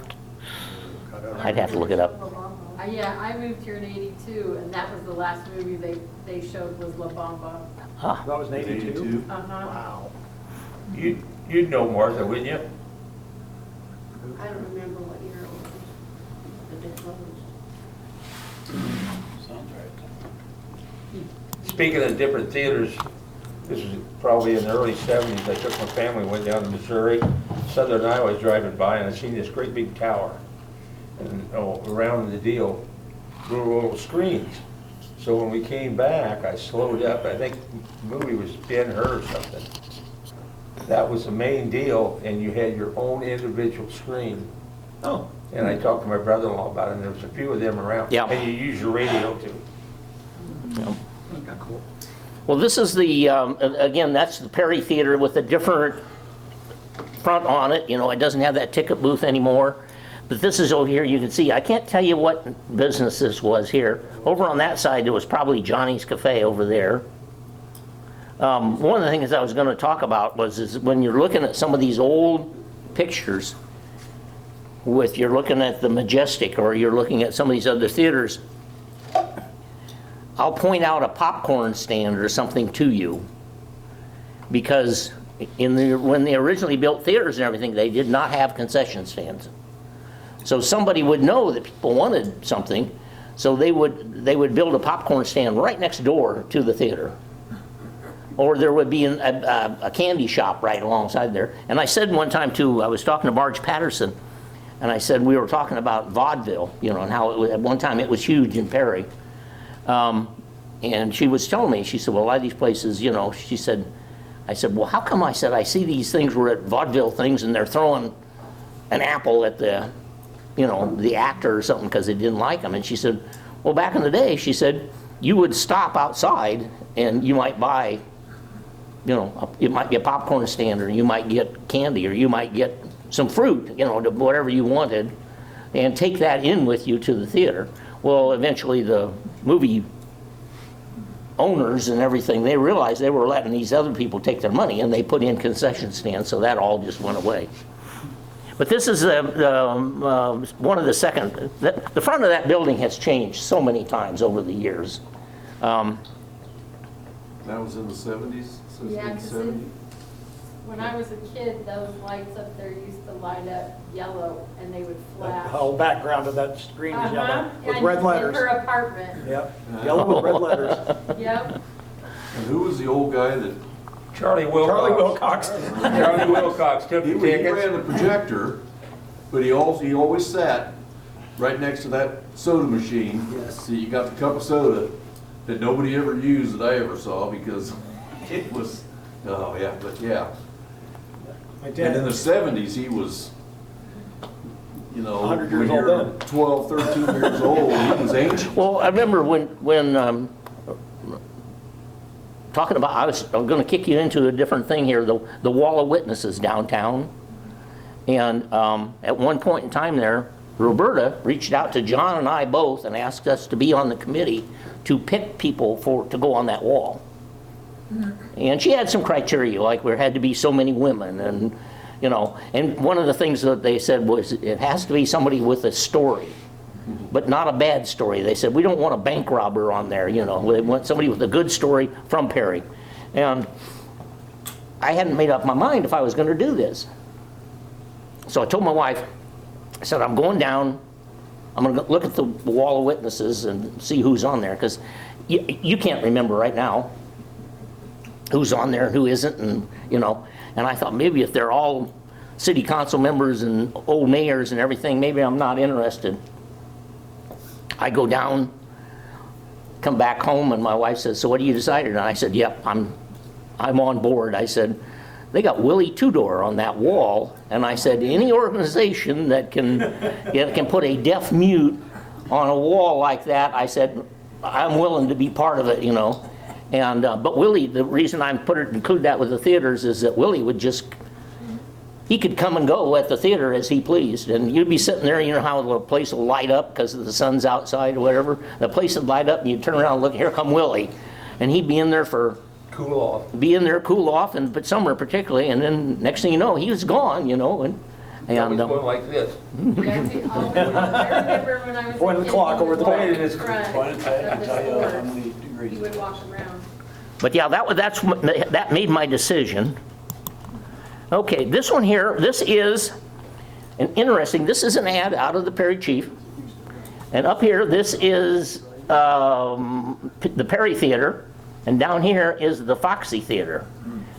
Speaker 1: I'd have to look it up.
Speaker 4: Yeah, I moved here in '82, and that was the last movie they showed was La Bamba.
Speaker 2: That was in 82?
Speaker 4: Uh-huh.
Speaker 2: Wow.
Speaker 7: You'd know Martha, wouldn't you?
Speaker 8: I don't remember what year it was, but it closed.
Speaker 3: Sounds right.
Speaker 7: Speaking of different theaters, this is probably in the early 70s, I took my family, went down to Missouri, Southern Iowa, driving by, and I seen this great big tower. And around the deal, there were little screens. So when we came back, I slowed up, I think the movie was Ben-Hur or something. That was the main deal, and you had your own individual screen.
Speaker 2: Oh.
Speaker 7: And I talked to my brother-in-law about it, and there was a few of them around.
Speaker 1: Yeah.
Speaker 7: And you use your radio too.
Speaker 1: Well, this is the, again, that's the Perry Theater with a different front on it. You know, it doesn't have that ticket booth anymore. But this is over here, you can see, I can't tell you what business this was here. Over on that side, there was probably Johnny's Cafe over there. One of the things I was going to talk about is when you're looking at some of these old pictures, you're looking at the Majestic or you're looking at some of these other theaters, I'll point out a popcorn stand or something to you, because when they originally built theaters and everything, they did not have concession stands. So somebody would know that people wanted something, so they would build a popcorn stand right next door to the theater. Or there would be a candy shop right alongside there. And I said one time too, I was talking to Marge Patterson, and I said we were talking about vaudeville, you know, and how at one time it was huge in Perry. And she was telling me, she said, well, a lot of these places, you know, she said, I said, well, how come, I said, I see these things were at vaudeville things and they're throwing an apple at the, you know, the actor or something because they didn't like him. And she said, well, back in the day, she said, you would stop outside and you might buy, you know, it might be a popcorn stand, or you might get candy, or you might get some fruit, you know, whatever you wanted, and take that in with you to the theater. Well, eventually the movie owners and everything, they realized they were letting these other people take their money, and they put in concession stands, so that all just went away. But this is one of the second, the front of that building has changed so many times over the years.
Speaker 5: That was in the 70s?
Speaker 4: Yeah, 'cause
Speaker 5: 70s?
Speaker 4: when I was a kid, those lights up there used to light up yellow and they would
Speaker 2: The
Speaker 4: flash.
Speaker 2: whole background of that screen is yellow
Speaker 4: Uh-huh.
Speaker 2: with
Speaker 4: And
Speaker 2: red
Speaker 4: in
Speaker 2: letters.
Speaker 4: her apartment.
Speaker 2: Yep, yellow with red letters.
Speaker 4: Yep.
Speaker 5: And who was the old guy that,
Speaker 7: Charlie Wilcox.
Speaker 2: Charlie Wilcox.
Speaker 7: Charlie Wilcox took
Speaker 5: he
Speaker 7: the
Speaker 5: ran
Speaker 7: tickets.
Speaker 5: the projector, but he always sat right next to that soda machine.
Speaker 3: Yes.
Speaker 5: So you got the cup of soda that nobody ever used that I ever saw, because it was, oh yeah, but yeah.
Speaker 2: My
Speaker 5: And in the
Speaker 2: dad,
Speaker 5: 70s, he was, you know,
Speaker 2: 100
Speaker 5: when
Speaker 2: years old
Speaker 5: you're
Speaker 2: then.
Speaker 5: 12, 13 years old, he was ancient.
Speaker 1: Well, I remember when talking about, I'm going to kick you into a different thing here, the wall of witnesses downtown. And at one point in time there, Roberta reached out to John and I both and asked us to be on the committee to pick people to go on that wall. And she had some criteria, like there had to be so many women, and you know, and one of the things that they said was it has to be somebody with a story, but not a bad story. They said we don't want a bank robber on there, you know, we want somebody with a good story from Perry. And I hadn't made up my mind if I was going to do this. So I told my wife, I said, I'm going down, I'm going to look at the wall of witnesses and see who's on there, because you can't remember right now who's on there and who isn't, and you know. And I thought maybe if they're all city council members and old mayors and everything, maybe I'm not interested. I go down, come back home, and my wife says, so what do you decided? And I said, yep, I'm on board. I said, they got Willie Tudor on that wall, and I said, any organization that can put a deaf mute on a wall like that, I said, I'm willing to be part of it, you know. And but Willie, the reason I include that with the theaters is that Willie would he could come and go at the theater as he pleased, and you'd be sitting there, you know how the place will light up because the sun's outside or whatever. The place would light up, and you'd turn around and look, here come Willie, and he'd be in there
Speaker 7: Cool off.
Speaker 1: cool off, but summer particularly, and then next thing you know, he was gone, you know, and
Speaker 7: He's going like this.
Speaker 4: Yeah, see, I remember when I was.
Speaker 2: Point
Speaker 4: a
Speaker 2: the
Speaker 4: kid,
Speaker 2: clock
Speaker 4: he
Speaker 2: over the
Speaker 4: would
Speaker 2: back.
Speaker 4: walk in front
Speaker 3: Point it, I
Speaker 4: of the
Speaker 3: tell you how
Speaker 4: stores.
Speaker 3: many degrees.
Speaker 4: He would walk around.
Speaker 1: But yeah, that made my decision. Okay, this one here, this is And interesting, this is an ad out of the Perry Chief. And up here, this is the Perry Theater. And down here is the Foxy Theater.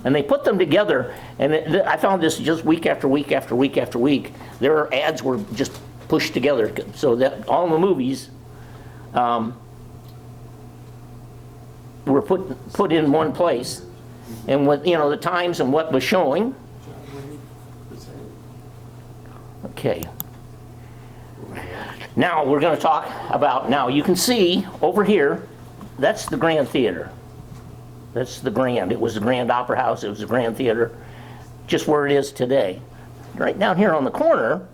Speaker 1: And they put them together, and I found this just week after week after week after week. Their ads were just pushed together so that all the movies were put in one place. And with, you know, the times and what was showing. Okay. Now we're going to talk about, now you can see over here, that's the Grand Theater. That's the Grand. It was the Grand Opera House. It was the Grand Theater, just where it is today. Right down here on the corner,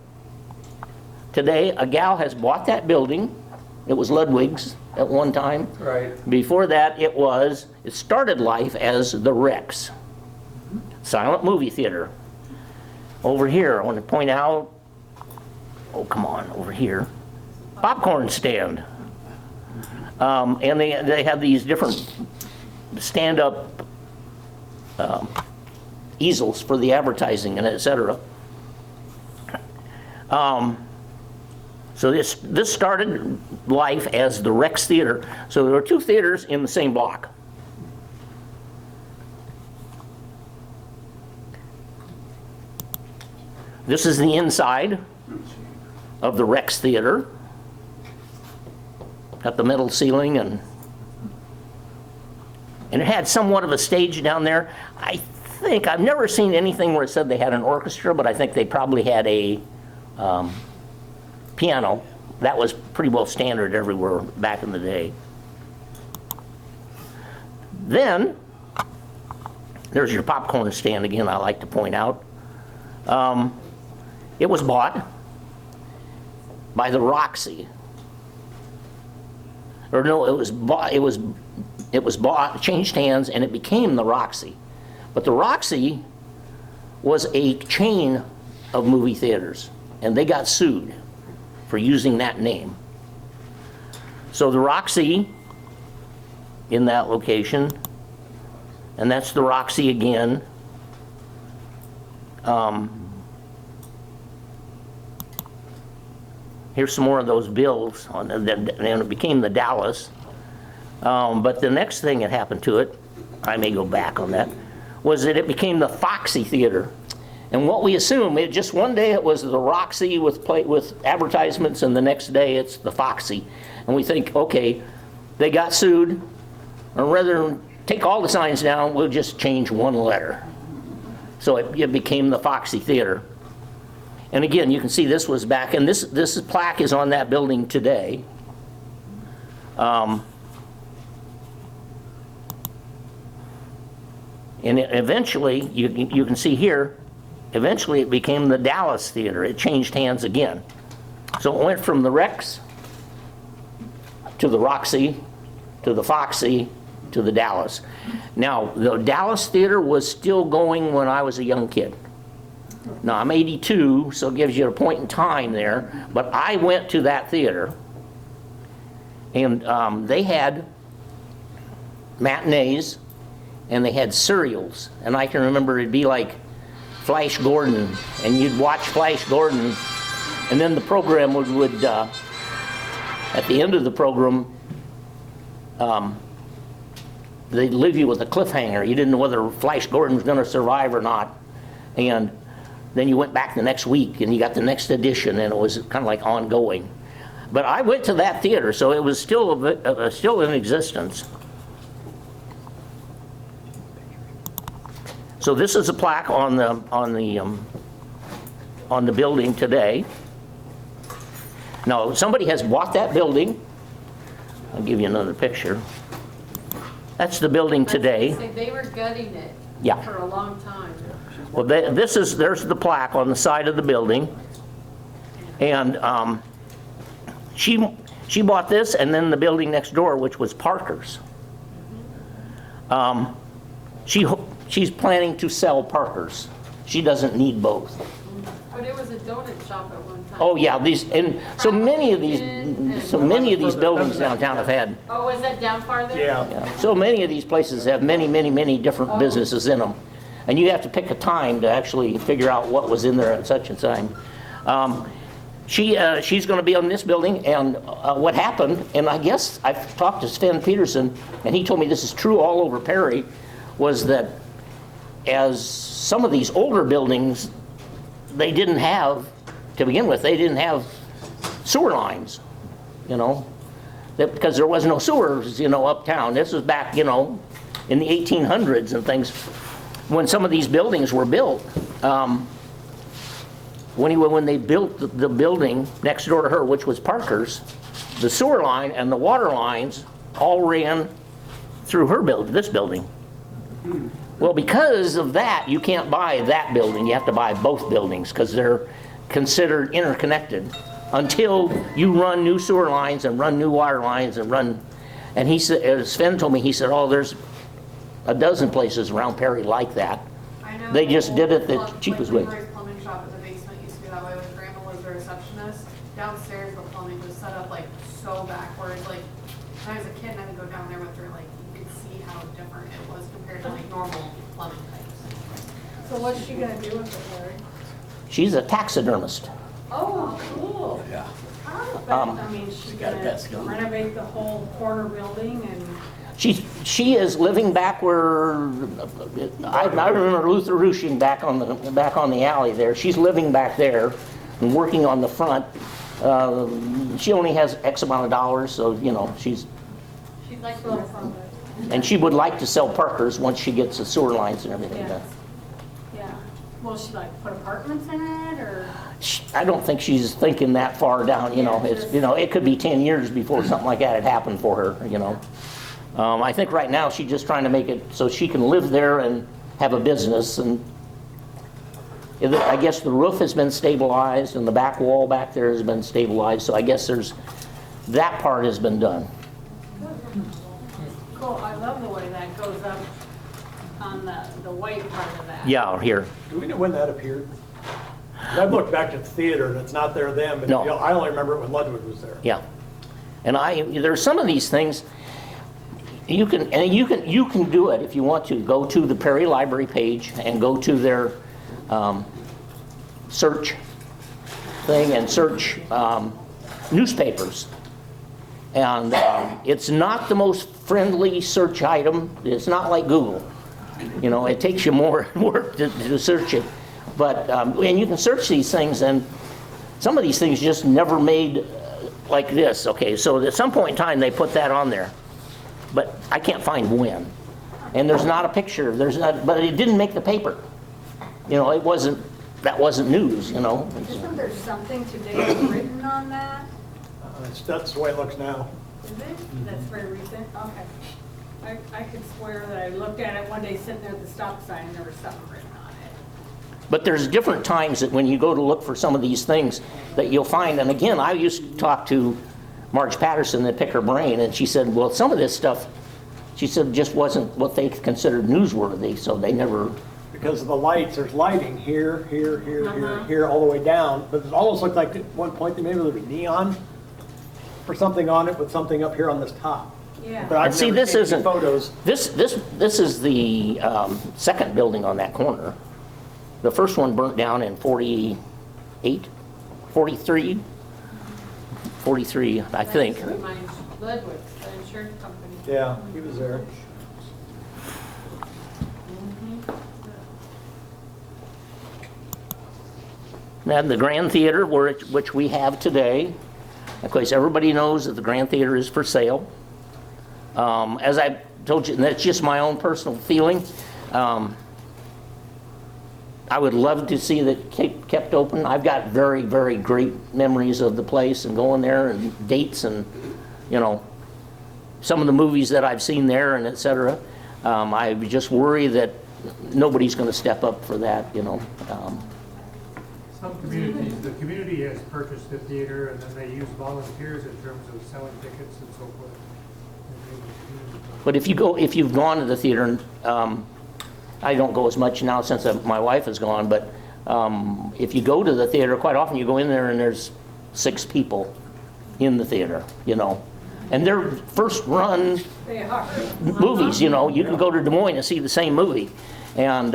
Speaker 1: today a gal has bought that building. It was Ludwig's at one time.
Speaker 7: Right.
Speaker 1: Before that, it started life as the Rex, silent movie theater. Over here, I want to point out, oh, come on, over here, popcorn stand. And they have these different stand-up easels for the advertising and et cetera. So this started life as the Rex Theater. So there were two theaters in the same block. This is the inside of the Rex Theater. Got the metal ceiling, and it had somewhat of a stage down there. I think, I've never seen anything where it said they had an orchestra, but I think they probably had a piano. That was pretty well standard everywhere back in the day. Then, there's your popcorn stand again, I like to point out. It was bought by the Roxy. Or no, it was bought, changed hands, and it became the Roxy. But the Roxy was a chain of movie theaters, and they got sued for using that name. So the Roxy in that location, and that's the Roxy again. Here's some more of those bills, and it became the Dallas. But the next thing that happened to it, I may go back on that, was that it became the Foxy Theater. And what we assume, just one day it was the Roxy with advertisements, and the next day it's the Foxy. And we think, okay, they got sued, and rather than take all the signs down, we'll just change one letter. So it became the Foxy Theater. And again, you can see this was back, and this plaque is on that building today. And eventually, you can see here, eventually it became the Dallas Theater. It changed hands again. So it went from the Rex to the Roxy to the Foxy to the Dallas. Now, the Dallas Theater was still going when I was a young kid. Now, I'm 82, so it gives you a point in time there, but I went to that theater, and they had matinees, and they had serials, and I can remember it'd be like Flash Gordon, and you'd watch Flash Gordon, and then the program would at the end of the program, they'd leave you with a cliffhanger. You didn't know whether Flash Gordon was going to survive or not, and then you went back the next week, and you got the next edition, and it was kind of like ongoing. But I went to that theater, so it was still still in existence. So this is a plaque on the building today. Now, somebody has bought that building. I'll give you another picture. That's the building today.
Speaker 4: They were gutting it
Speaker 1: Yeah.
Speaker 4: for a long time.
Speaker 1: Well, there's the plaque on the side of the building. And she bought this, and then the building next door, which was Parker's. She's planning to sell Parker's. She doesn't need both.
Speaker 4: But it was a donut shop at one time.
Speaker 1: Oh yeah, so many of these buildings downtown have had.
Speaker 4: Oh, was that down farther?
Speaker 2: Yeah.
Speaker 1: So many of these places have many different businesses in them. And you have to pick a time to actually figure out what was in there at such a time. She's going to be on this building, and what happened, and I guess I've talked to Sven Peterson, and he told me this is true all over Perry, was that as some of these older buildings, they didn't have, to begin with, they didn't have sewer lines, you know, because there was no sewers, you know, uptown. This was back, you know, in the 1800s and things, when some of these buildings were built. When they built the building next door to her, which was Parker's, the sewer line and the water lines all ran through her building, this building. Well, because of that, you can't buy that building. You have to buy both buildings because they're considered interconnected until you run new sewer lines and run new water lines and run. And he said, as Sven told me, he said, oh, there's a dozen places around Perry like that.
Speaker 9: I know
Speaker 1: They just did it the
Speaker 9: like
Speaker 1: cheapest way.
Speaker 9: Leroy's Plumbing Shop in the basement used to be that way when Grandma was the receptionist. Downstairs, the plumbing was set up like so backwards. Like when I was a kid and I would go down there with her, like you could see how different it was compared to like normal plumbing pipes.
Speaker 4: So what's she gonna do with it, Larry?
Speaker 1: She's a taxidermist.
Speaker 4: Oh, cool.
Speaker 3: Yeah.
Speaker 4: I mean, she's
Speaker 3: got a
Speaker 4: gonna
Speaker 3: desk on it.
Speaker 4: renovate the whole corner building and,
Speaker 1: She is living back where I remember Luther Rushing back on the alley there. She's living back there and working on the front. She only has X amount of dollars, so you know
Speaker 4: she'd like to live from it.
Speaker 1: and she would like to sell Parker's once she gets the sewer lines and everything done.
Speaker 4: Yeah. Will she like put apartments in it or?
Speaker 1: I don't think she's thinking that far down. You know, it's it could be 10 years before something like that had happened for her. You know. I think right now she's just trying to make it so she can live there and have a business. And I guess the roof has been stabilized and the back wall back there has been stabilized. So I guess that part has been done.
Speaker 4: Cool, I love the way that goes up on the white part of that.
Speaker 1: Yeah, here.
Speaker 2: Do we know when that appeared? I've looked back at the theater and it's not there then, but
Speaker 1: No.
Speaker 2: you know, I only remember it when Ludwig was there.
Speaker 1: Yeah. And there's some of these things you can do it if you want to. Go to the Perry Library page and go to their search thing and search newspapers. And it's not the most friendly search item. It's not like Google. You know, it takes you more work to search it. But, and you can search these things, and some of these things just never made like this. Okay, so at some point in time, they put that on there. But I can't find when. And there's not a picture, but it didn't make the paper. You know, that wasn't news, you know.
Speaker 8: Isn't there something today written on that?
Speaker 2: That's the way it looks now.
Speaker 4: Is it? That's very recent? Okay. I could swear that I looked at it one day sitting there at the stop sign and there was something written on it.
Speaker 1: But there's different times that when you go to look for some of these things that you'll find, and again, I used to talk to Marge Patterson that pick her brain, and she said, well, some of this stuff, she said, just wasn't what they considered newsworthy, so they never.
Speaker 2: Because of the lights, there's lighting here, here, all the way down. But it almost looked like at one point that maybe there was neon or something on it with something up here on this top.
Speaker 4: Yeah.
Speaker 2: But I've
Speaker 1: And see,
Speaker 2: never
Speaker 1: this
Speaker 2: seen any
Speaker 1: isn't,
Speaker 2: photos.
Speaker 1: this is the second building on that corner. The first one burnt down in 43, I think.
Speaker 4: That reminds Ludwig, the insurance company.
Speaker 2: Yeah, he was there.
Speaker 1: Now, the Grand Theater, which we have today, of course, everybody knows that the Grand Theater is for sale. As I told you, and that's just my own personal feeling. I would love to see that kept open. I've got very, very great memories of the place and going there and dates and, you know, some of the movies that I've seen there and et cetera. I just worry that nobody's going to step up for that, you know.
Speaker 10: Some communities, the community has purchased the theater and then they use volunteers in terms of selling tickets and so forth.
Speaker 1: But if you've gone to the theater, I don't go as much now since my wife is gone, but if you go to the theater, quite often you go in there and there's 6 people in the theater, you know. And they're first run
Speaker 4: They are.
Speaker 1: movies, you know. You can go to Des Moines and see the same movie. And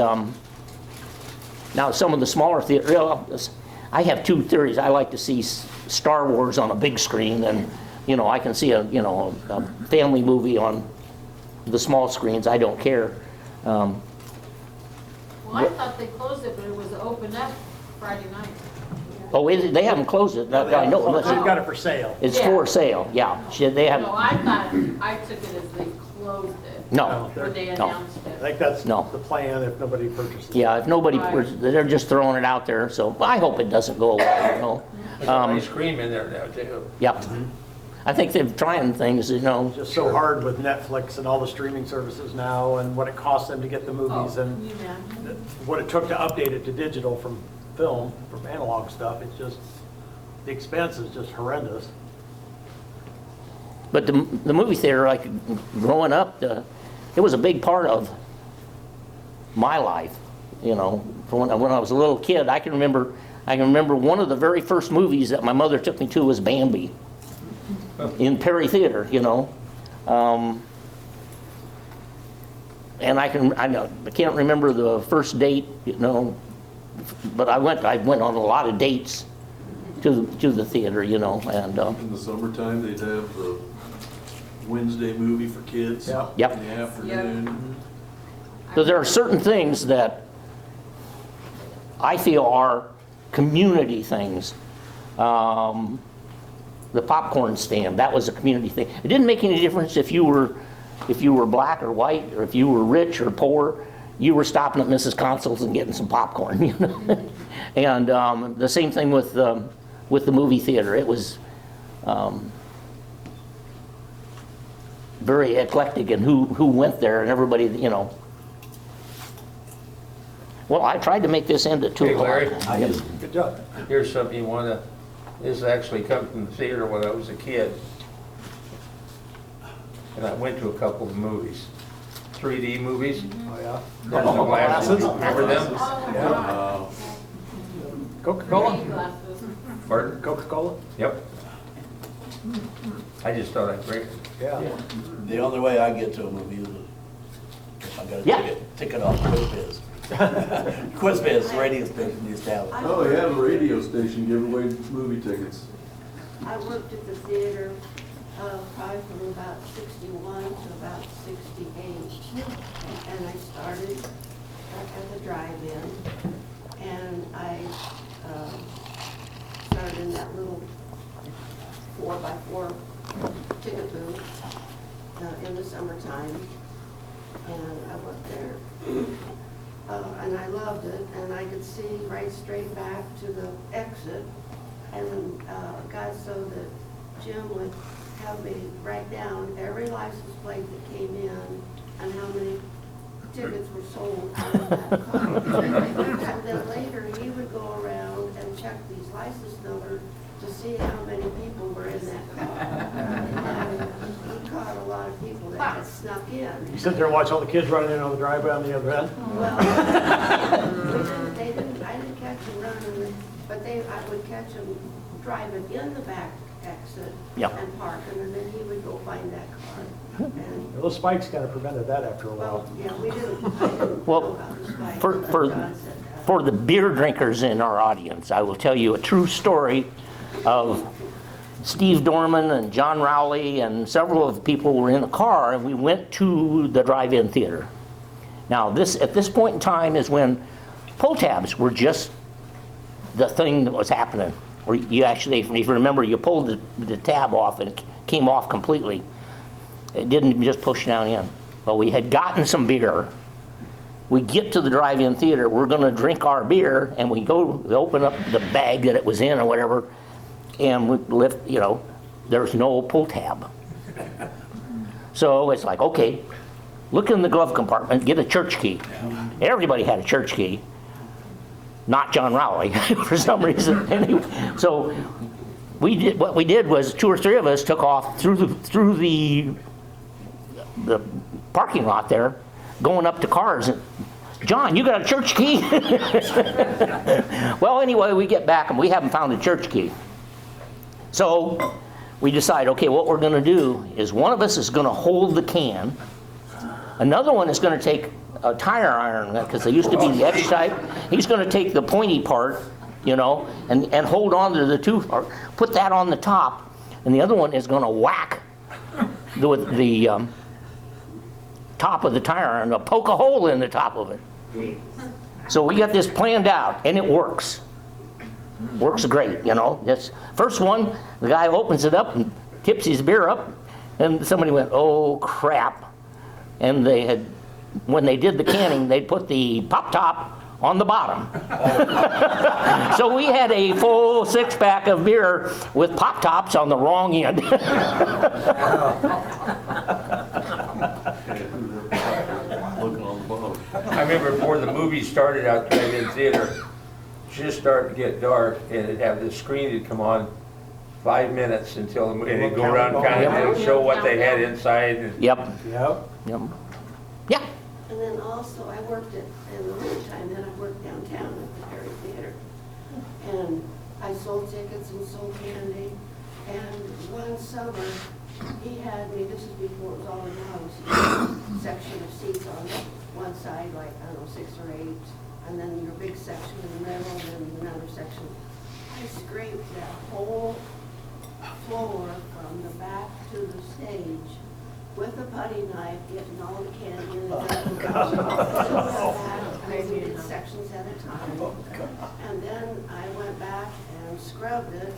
Speaker 1: now some of the smaller theaters, I have two theories. I like to see Star Wars on a big screen, and, you know, I can see a family movie on the small screens. I don't care.
Speaker 4: Well, I thought they closed it, but it was open up Friday night.
Speaker 1: Oh, they haven't closed it. I know.
Speaker 2: They've got it for sale.
Speaker 1: It's
Speaker 4: Yeah.
Speaker 1: for sale, yeah. They have,
Speaker 4: No, I thought, I took it as they closed it.
Speaker 1: no.
Speaker 4: When they
Speaker 1: No.
Speaker 4: announced
Speaker 2: I
Speaker 4: it.
Speaker 2: think that's
Speaker 1: No.
Speaker 2: the plan if nobody purchases it.
Speaker 1: Yeah, if nobody,
Speaker 4: Right.
Speaker 1: they're just throwing it out there, so I hope it doesn't go away, you know.
Speaker 7: There's ice cream in there now too.
Speaker 1: Yep. I think they're trying things, you know.
Speaker 2: Just so hard with Netflix and all the streaming services now and what it costs them to get the movies
Speaker 4: Oh,
Speaker 2: and
Speaker 4: you imagine?
Speaker 2: what it took to update it to digital from film, from analog stuff. It's just, the expense is just horrendous.
Speaker 1: But the movie theater, like growing up, it was a big part of my life. You know, from when I was a little kid, I can remember one of the very first movies that my mother took me to was Bambi in Perry Theater. You know, and I can't remember the first date. You know, but I went on a lot of dates to the theater. You know, and.
Speaker 5: In the summertime, they'd have the Wednesday movie for kids.
Speaker 2: Yeah.
Speaker 1: Yep.
Speaker 5: In the afternoon.
Speaker 1: So there are certain things that I feel are community things. The popcorn stand, that was a community thing. It didn't make any difference if you were black or white, or if you were rich or poor. You were stopping at Mrs. Consol's and getting some popcorn, you know. And the same thing with the movie theater. It was very eclectic in who went there, and everybody, you know. Well, I tried to make this end at 2
Speaker 7: Hey,
Speaker 1: o'clock.
Speaker 7: Larry.
Speaker 2: Good job.
Speaker 7: Here's something you wanna, this actually come from the theater when I was a kid. And I went to a couple of movies, 3D movies.
Speaker 2: Oh, yeah.
Speaker 7: There's the glasses, remember them?
Speaker 5: Uh,
Speaker 2: Coca-Cola?
Speaker 4: Glasses.
Speaker 7: Pardon?
Speaker 2: Coca-Cola?
Speaker 7: Yep. I just thought I'd bring it.
Speaker 2: Yeah.
Speaker 3: The only way I get to a movie is if I got a
Speaker 1: Yeah.
Speaker 3: ticket off QuizBiz. QuizBiz, radio station used to have it.
Speaker 5: Oh, they had a radio station give away movie tickets.
Speaker 11: I worked at the theater probably from about 61 to about 68. And I started at the drive-in, and I started in that little 4x4 ticket booth in the summertime, and I worked there. And I loved it, and I could see right straight back to the exit, and got so that Jim would have me write down every license plate that came in and how many tickets were sold out of that car. And then later, he would go around and check these license numbers to see how many people were in that car. And he caught a lot of people that had snuck in.
Speaker 2: You sit there and watch all the kids running in on the driveway on the other end?
Speaker 11: Well, I didn't catch them running, but I would catch them driving in the back exit
Speaker 1: Yep.
Speaker 11: and parking, and then he would go find that car. And,
Speaker 2: Those spikes kind of prevented that after a while.
Speaker 11: well, yeah, I didn't know
Speaker 1: Well,
Speaker 11: about the spikes,
Speaker 1: for-
Speaker 11: but
Speaker 1: for-
Speaker 11: John said that.
Speaker 1: For the beer drinkers in our audience, I will tell you a true story of Steve Dorman and John Rowley and several of the people were in a car, and we went to the drive-in theater. Now, at this point in time is when pull tabs were just the thing that was happening. Or you actually, if you remember, you pulled the tab off and it came off completely. It didn't just push down in. Well, we had gotten some beer. We get to the drive-in theater, we're gonna drink our beer, and we open up the bag that it was in or whatever, and we lift, you know, there's no pull tab. So it's like, okay, look in the glove compartment, get a church key. Everybody had a church key, not John Rowley for some reason. Anyway, so what we did was 2 or 3 of us took off through the parking lot there, going up to cars. And, John, you got a church key? Well, anyway, we get back and we haven't found a church key. So we decide, okay, what we're going to do is one of us is going to hold the can. Another one is going to take a tire iron, because they used to be the X type. He's going to take the pointy part you know, and hold on to the two, or put that on the top, and the other one is gonna whack the top of the tire and poke a hole in the top of it. So we got this planned out, and it works. Works great, you know. This first one, the guy opens it up and tips his beer up, and somebody went, "Oh crap!" And they had, when they did the canning, they put the pop top on the bottom. So we had a full 6-pack of beer with pop tops on the wrong end.
Speaker 7: I remember before the movie started out there in theater, just started to get dark, and it'd have the screen that'd come on 5 minutes until, and it'd go around kind of and show what they had inside. And
Speaker 1: Yep.
Speaker 2: Yep.
Speaker 1: Yep. Yeah.
Speaker 11: And then also, I worked in the wintertime, then I worked downtown at the Perry Theater. And I sold tickets and sold candy. And one summer, he had me, this is before it was all in the house, he had a section of seats on one side, like, I don't know, 6 or 8. And then your big section in the middle, and then another section. I scraped that whole floor from the back to the stage with a putty knife, getting all the candy in the I did sections at a time. And then I went back and scrubbed it,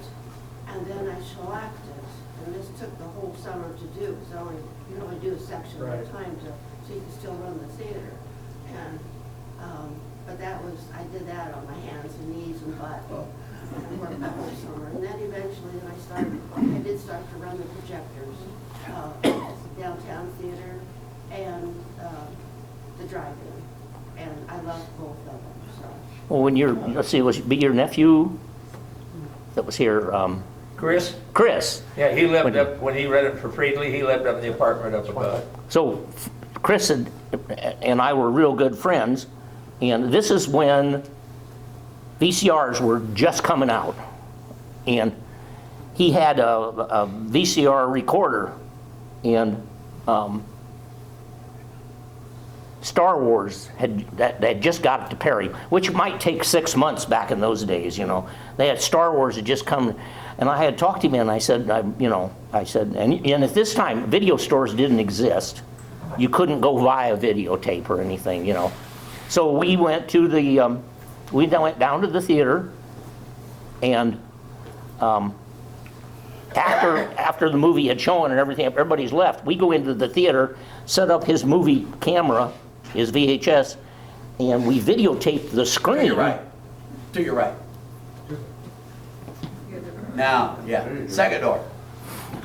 Speaker 11: and then I shellacked it. And this took the whole summer to do, because you only do a section at a time so you can still run the theater. And but that was, I did that on my hands and knees and butt. And I worked the whole summer. And then eventually I did start to run the projectors, downtown theater and the drive-in. And I loved both of them, so.
Speaker 1: Well, when let's see, was it your nephew that was here?
Speaker 7: Chris?
Speaker 1: Chris.
Speaker 7: Yeah, he lived up, when he rented for Friedley, he lived up in the apartment up above.
Speaker 1: So Chris and I were real good friends, and this is when VCRs were just coming out. And he had a VCR recorder, and Star Wars had just got it to Perry, which might take 6 months back in those days, you know. They had Star Wars had just come, and I had talked to him, and I said, and at this time, video stores didn't exist. You couldn't go buy a videotape or anything, you know. So we went to the, we went down to the theater, and after the movie had shown and everything, everybody's left, we go into the theater, set up his movie camera, his VHS, and we videotaped the screen.
Speaker 3: To your right. To your right. Now, yeah, second door.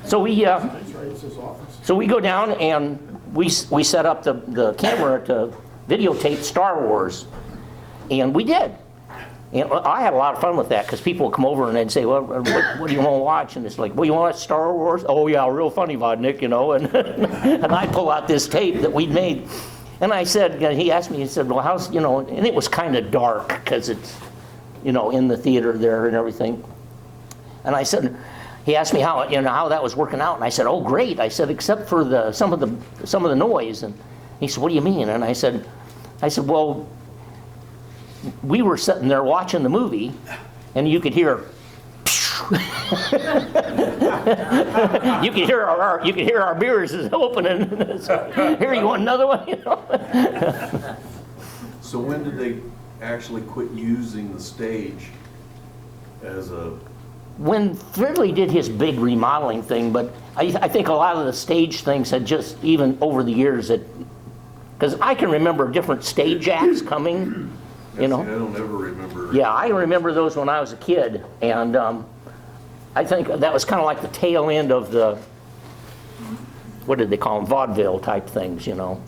Speaker 1: So we,
Speaker 6: That's right, it's his office.
Speaker 1: so we go down and we set up the camera to videotape Star Wars, and we did. And I had a lot of fun with that, because people would come over and they'd say, "Well, what do you want to watch?" And it's like, "Well, you want Star Wars?" "Oh yeah, real funny, Vodnik," you know. And and I pull out this tape that we'd made, and I said, he asked me, he said, "Well, how's, you know?" And it was kind of dark because it's, you know, in the theater there and everything. And I said, he asked me how, you know, how that was working out, and I said, "Oh, great." I said, "Except for some of the noise." And he said, "What do you mean?" And I said, "Well, we were sitting there watching the movie, and you could hear, you could hear our beers opening. So, here, you want another one?" You know?
Speaker 5: So when did they actually quit using the stage as a?
Speaker 1: When Friendly did his big remodeling thing, but I think a lot of the stage things had just, even over the years, because I can remember different stage acts coming. You know?
Speaker 5: I don't ever remember.
Speaker 1: Yeah, I remember those when I was a kid, and I think that was kind of like the tail end of the, what did they call them, vaudeville type things, you know?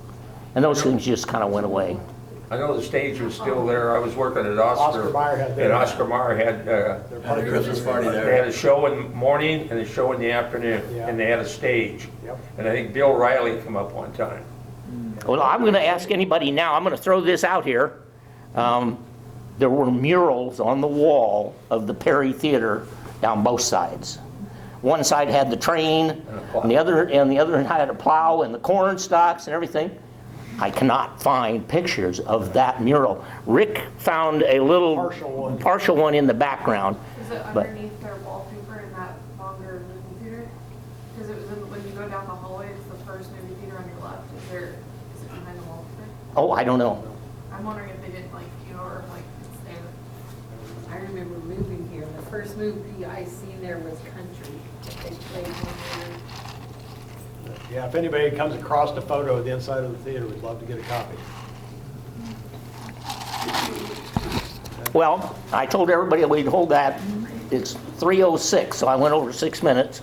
Speaker 1: And those things just kind of went away.
Speaker 7: I know the stage was still there. I was working at Oscar.
Speaker 2: Oscar Mayer had
Speaker 7: And
Speaker 2: their-
Speaker 7: Oscar Mayer had,
Speaker 3: Had a Christmas party
Speaker 7: they
Speaker 3: there.
Speaker 7: had a show in the morning and a show in the afternoon,
Speaker 2: Yeah.
Speaker 7: and they had a stage.
Speaker 2: Yep.
Speaker 7: And I think Bill Riley come up one time.
Speaker 1: Well, I'm going to ask anybody now, I'm going to throw this out here. There were murals on the wall of the Perry Theater down both sides. One side had the train, and the other had a plow and the corn stalks and everything. I cannot find pictures of that mural. Rick found a little partial one in the background.
Speaker 9: Is it
Speaker 1: But-
Speaker 9: underneath their wallpaper in that longer movie theater? Because it was in, when you go down the hallway, it's the first movie theater on your left. Is it behind the wallpaper?
Speaker 1: Oh, I don't know.
Speaker 9: I'm wondering if they didn't like view or if like it's there.
Speaker 4: I remember moving here, the first movie I seen there was Country. They played one there.
Speaker 2: Yeah, if anybody comes across the photo of the inside of the theater, we'd love to get a copy.
Speaker 1: Well, I told everybody we'd hold that. It's 3:06, so I went over 6 minutes.